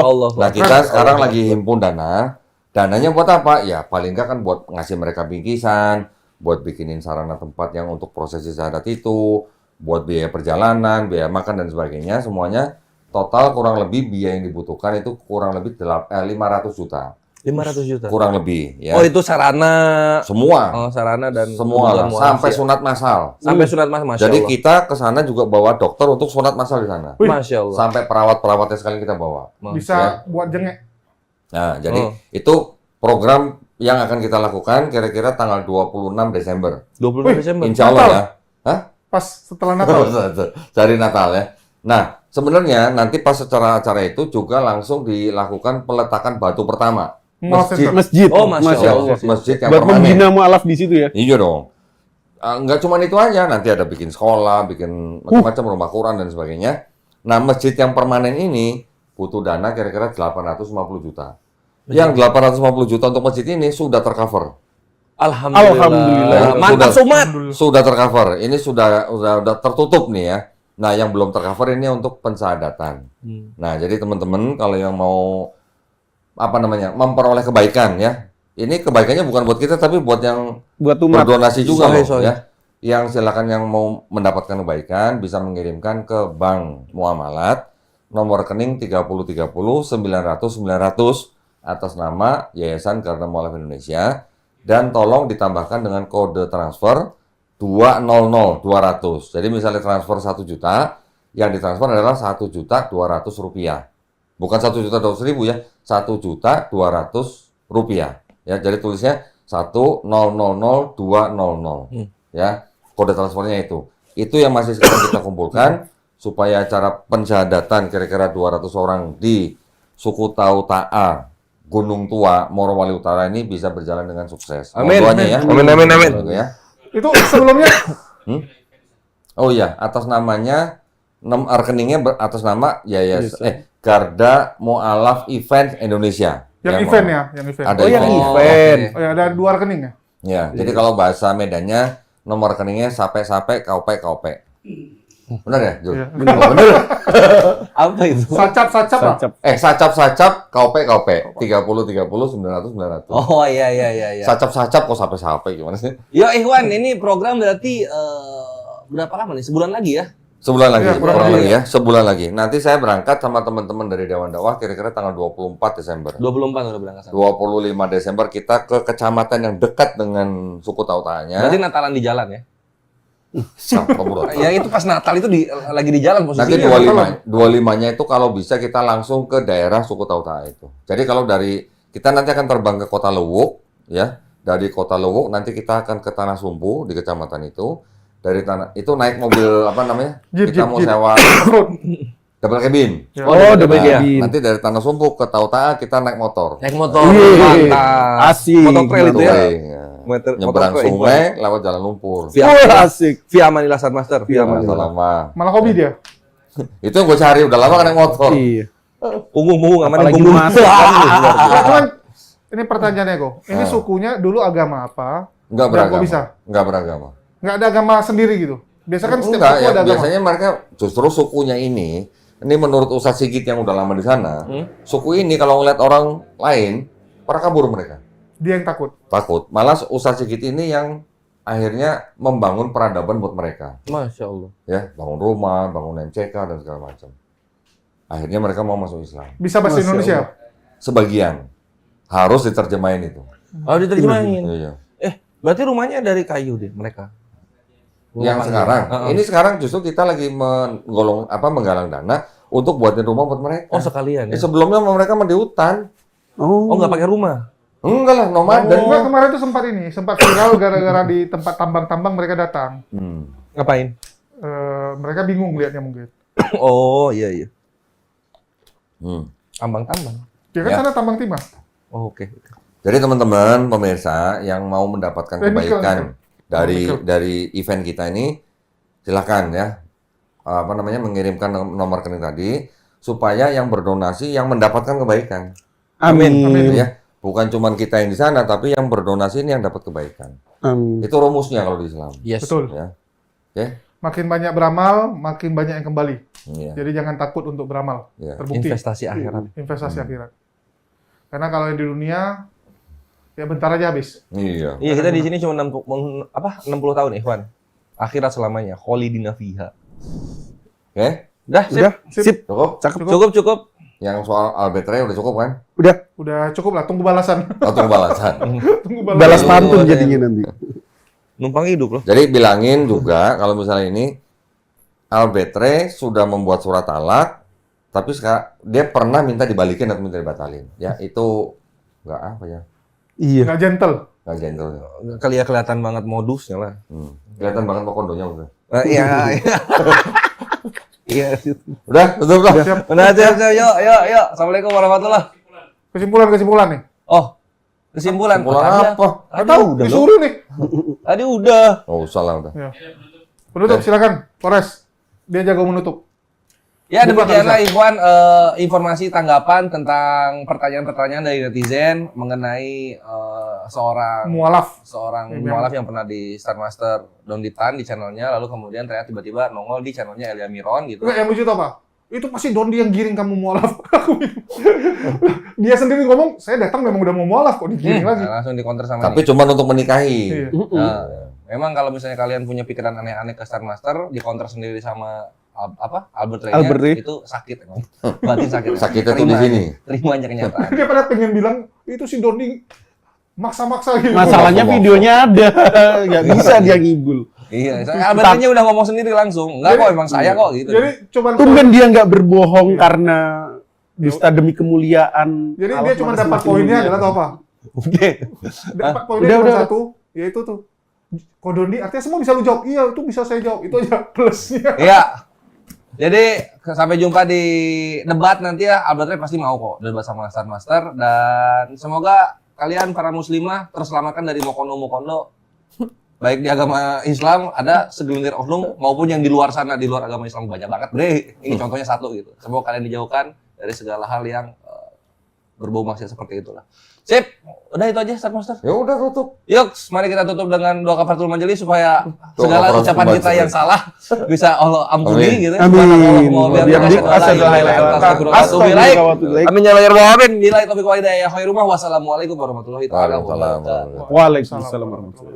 Allah. Nah kita sekarang lagi himpun dana. Dananya buat apa? Ya paling nggak kan buat ngasih mereka bingkisan, buat bikinin sarana tempat yang untuk prosesi syahadat itu, buat biaya perjalanan, biaya makan dan sebagainya. Semuanya total kurang lebih biaya yang dibutuhkan itu kurang lebih 500 juta. 500 juta. Kurang lebih ya. Oh itu sarana. Semua. Oh sarana dan Semua lah, kebutuhan sampai manusia. sunat massal. Sampai sunat mas, masya Jadi Allah. kita ke sana juga bawa dokter untuk sunat massal di sana. Masya Allah. Sampai perawat-perawatnya sekali kita bawa. Bisa buat jengek. Nah, jadi itu program yang akan kita lakukan kira-kira tanggal 26 Desember. 26 Desember. Insya Allah Natal. ya. Hah? Pas setelah Natal. Dari Natal ya. Nah, sebenarnya nanti pas secara acara itu juga langsung dilakukan peletakan batu pertama. Masjid. Masjid. Oh, Masya Allah. Masjid yang Buat permanen. membina mualaf di situ ya. Iya dong. Nggak cuma itu aja, nanti ada bikin sekolah, bikin macam-macam rumah Quran dan sebagainya. Nah, masjid yang permanen ini butuh dana kira-kira 850 juta. Yang 850 juta untuk masjid ini sudah tercover. Alhamdulillah. Mantap Sumat. Sudah tercover. Ini sudah tertutup nih ya. Nah, yang belum tercover ini untuk pensyahadatan. Nah, jadi teman-teman kalau yang mau memperoleh kebaikan ya. Ini kebaikannya bukan buat kita tapi buat yang Buat umat. berdonasi juga Sorry, loh sorry. ya. Yang silakan yang mau mendapatkan kebaikan bisa mengirimkan ke Bank Muamalat nomor rekening 3030 900 900 atas nama Yayasan Garda Mualaf Indonesia dan tolong ditambahkan dengan kode transfer 200 200. Jadi misalnya transfer 1 juta, yang ditransfer adalah 1.200.000 rupiah. Bukan 1.200.000 ya, 1.200.000 rupiah. Ya, jadi tulisnya 1000200 ya, kode transfernya itu. Itu yang masih sekarang kita kumpulkan supaya acara pensyahadatan kira-kira 200 orang di suku Tauta'a Gunung Tua Morowali Utara ini bisa berjalan dengan sukses. Amin. Mohon doanya ya. Amin. Ya. Itu sebelumnya Oh iya, atas namanya rekeningnya atas nama Yayasan Garda Mualaf Event Indonesia. yang event ya, yang event. Ada yang event. event. Oh ya, ada 2 rekening ya. Ya, jadi kalau bahasa Medannya nomor rekeningnya sape-sape kaupe. Benar ya, Jul? Iya. Benar. Benar. Apa itu? Sacap lah. Sacap kaupe 30 900 900. Oh iya. Sacap kok sape gimana sih? Yo Ikhwan, ini program berarti berapa lama nih? Sebulan lagi ya? Sebulan lagi, Iya, kurang kurang lebih lagi ya, sebulan lagi. Nanti saya berangkat sama teman-teman dari Dewan Dakwah kira-kira tanggal 24 Desember. 24 udah berangkat sana. 25 Desember kita ke kecamatan yang dekat dengan suku Tautanya. Berarti Natalan di jalan ya? Siapa, bro? Ya itu pas Natal itu lagi di jalan Nanti posisinya. 25-nya itu kalau bisa kita langsung ke daerah suku Tauta itu. Jadi kalau dari kita nanti akan terbang ke Kota Lewuk ya. Dari Kota Lewuk nanti kita akan ke Tanah Sumpu di kecamatan itu. Dari tanah itu naik mobil apa namanya? Jeep, kita jeep, mau jeep. sewa double cabin. Ya. Oh, double Nah, cabin. nanti dari Tanah Sumpu ke Tauta kita naik motor. Naik motor. Wih, Mantap. asik. Motor trail itu ya? Touring, ya. Nyebrang Motor trail. sungai lewat jalan lumpur. Wah, asik. Via Manila Sun Master. Via Via Manila. Lama. Malah hobi dia. Itu yang gue cari udah lama kan naik motor. Iya. Punggung aman Apalagi punggung. masak kan, Ya, cuman ini pertanyaannya kok. Ini Ah. sukunya dulu agama apa? Enggak Dan beragama. kok bisa? Enggak beragama. Nggak ada agama sendiri gitu. Biasa kan setiap Enggak, suku ya, ada agama. biasanya mereka justru sukunya ini menurut Ustadz Sigit yang udah lama di sana, suku ini kalau ngeliat orang lain, pada kabur mereka. Dia yang takut. Takut. Malah Ustadz Sigit ini yang akhirnya membangun peradaban buat mereka. Masya Allah. Ya, bangun rumah, bangun MCK, dan segala macam. Akhirnya mereka mau masuk Islam. Bisa bahasa Masya Indonesia. Sebagian. Harus diterjemahin itu. Oh diterjemahin. Iya. Berarti rumahnya dari kayu deh mereka. Yang sekarang, Heeh. ini sekarang justru kita lagi menggalang dana untuk buatin rumah buat mereka. Oh sekalian ya. Sebelumnya mereka mah di hutan. Oh nggak pakai rumah. Enggak lah, nomaden. Enggak, kemarin tuh sempat viral gara-gara di tempat tambang-tambang mereka datang. Ngapain? Mereka bingung lihatnya mungkin. Oh, iya. Hmm. Tambang-tambang. Ya kan Ya. sana tambang timah. Oh, oke. Jadi teman-teman pemirsa yang mau mendapatkan Nikel, kebaikan nikel. dari event kita ini, silakan ya, mengirimkan nomor rekening tadi supaya yang berdonasi yang mendapatkan kebaikan. Amin. Gitu ya. Bukan cuma kita yang di sana, tapi yang berdonasi ini yang dapat kebaikan. Amin. Itu rumusnya kalau di Islam. Yes. Betul. Ya. Oke. Makin banyak beramal, makin banyak yang kembali. Iya. Jadi jangan takut untuk beramal. Iya. Terbukti. Investasi akhirat. Investasi akhirat. Karena kalau yang di dunia, ya bentar aja habis. Iya. Iya, kita di sini cuma 60 tahun, Ikhwan. Akhirat selamanya, kholidina fiha. Oke. Dah, sip. Udah, sip. Cukup? Cakep. Cukup. Yang soal albetre udah cukup kan? Udah cukup lah, tunggu balasan. Atau balasan. Tunggu Balas balasan. pantun Aduh, jadinya nanti. Numpang hidup loh. Jadi bilangin juga kalau misalnya ini albetre sudah membuat surat talak, tapi dia pernah minta dibalikin atau minta dibatalin. Ya itu nggak apa ya, Iya. Nggak gentle. nggak gentle. Kelihatan banget modusnya lah. Kelihatan banget kok kondonya udah. Iya. Iya. Udah, tutup lah. Siap. Udah, siap. Yuk. Assalamualaikum warahmatullah. Kesimpulan nih. Oh, kesimpulan. Kesimpulan apa? Nggak tahu, disuruh nih. Tadi udah. Oh, usah lah udah. Ya. Penutup, silakan. Polres, dia jago menutup. Ya, Buka, demikianlah Ikhwan informasi tanggapan tentang pertanyaan-pertanyaan dari netizen mengenai seorang Mualaf. Iya. mualaf yang pernah di Star Master Donditan di channelnya, lalu kemudian ternyata tiba-tiba nongol di channelnya Elia Miron gitu. Enggak, yang lucu tau apa? Itu pasti Dondi yang giring kamu mualaf. Dia sendiri ngomong, saya datang memang udah mau mualaf kok digiring lagi. Nah, langsung dikonter sama Tapi cuma untuk menikahi. Iya. Nah, memang kalau misalnya kalian punya pikiran aneh-aneh ke Star Master, dikonter sendiri sama Albert Albert Ray Ray. itu sakit emang. Batin sakit. Sakitnya tuh di sini. Terima aja kenyataan. Dia pada pengen bilang, itu si Dondi maksa-maksa gitu. Masalahnya Ngomong. videonya ada. Nggak bisa dia ngibul. Iya, Albert Ray udah ngomong sendiri langsung. Enggak kok, emang saya kok gitu. Jadi coba Tumben dia nggak berbohong karena dusta demi kemuliaan. Jadi dia Allah cuma manusia dapat semakin poinnya mulia. adalah tau apa? Udah. Dapat poinnya Udah, cuma udah. satu, yaitu tuh. Kok Dondi, artinya semua bisa lu jawab. Iya, itu bisa saya jawab. Itu aja plusnya. Iya. Jadi sampai jumpa di debat nanti ya. Albert Ray pasti mau kok debat sama Star Master, dan semoga kalian para muslimah terselamatkan dari mokono-mokono baik di agama Islam ada segelintir oknum maupun yang di luar sana, di luar agama Islam banyak banget bre. Ini contohnya satu gitu. Semoga kalian dijauhkan dari segala hal yang berbau maksiat seperti itulah. Sip, udah itu aja Star Master. Ya udah tutup. Yuk, mari kita tutup dengan doa kafaratul majelis supaya Doa segala kafaratul ucapan kita majelis. yang salah bisa Allah ampuni Amin. gitu. Amin. Amin. Amin ya lahir wa amin. Bila taufiq wa hidayah khairumah. Wassalamualaikum warahmatullahi taala Waalaikumsalam. wabarakatuh. Waalaikumsalam warahmatullahi wabarakatuh.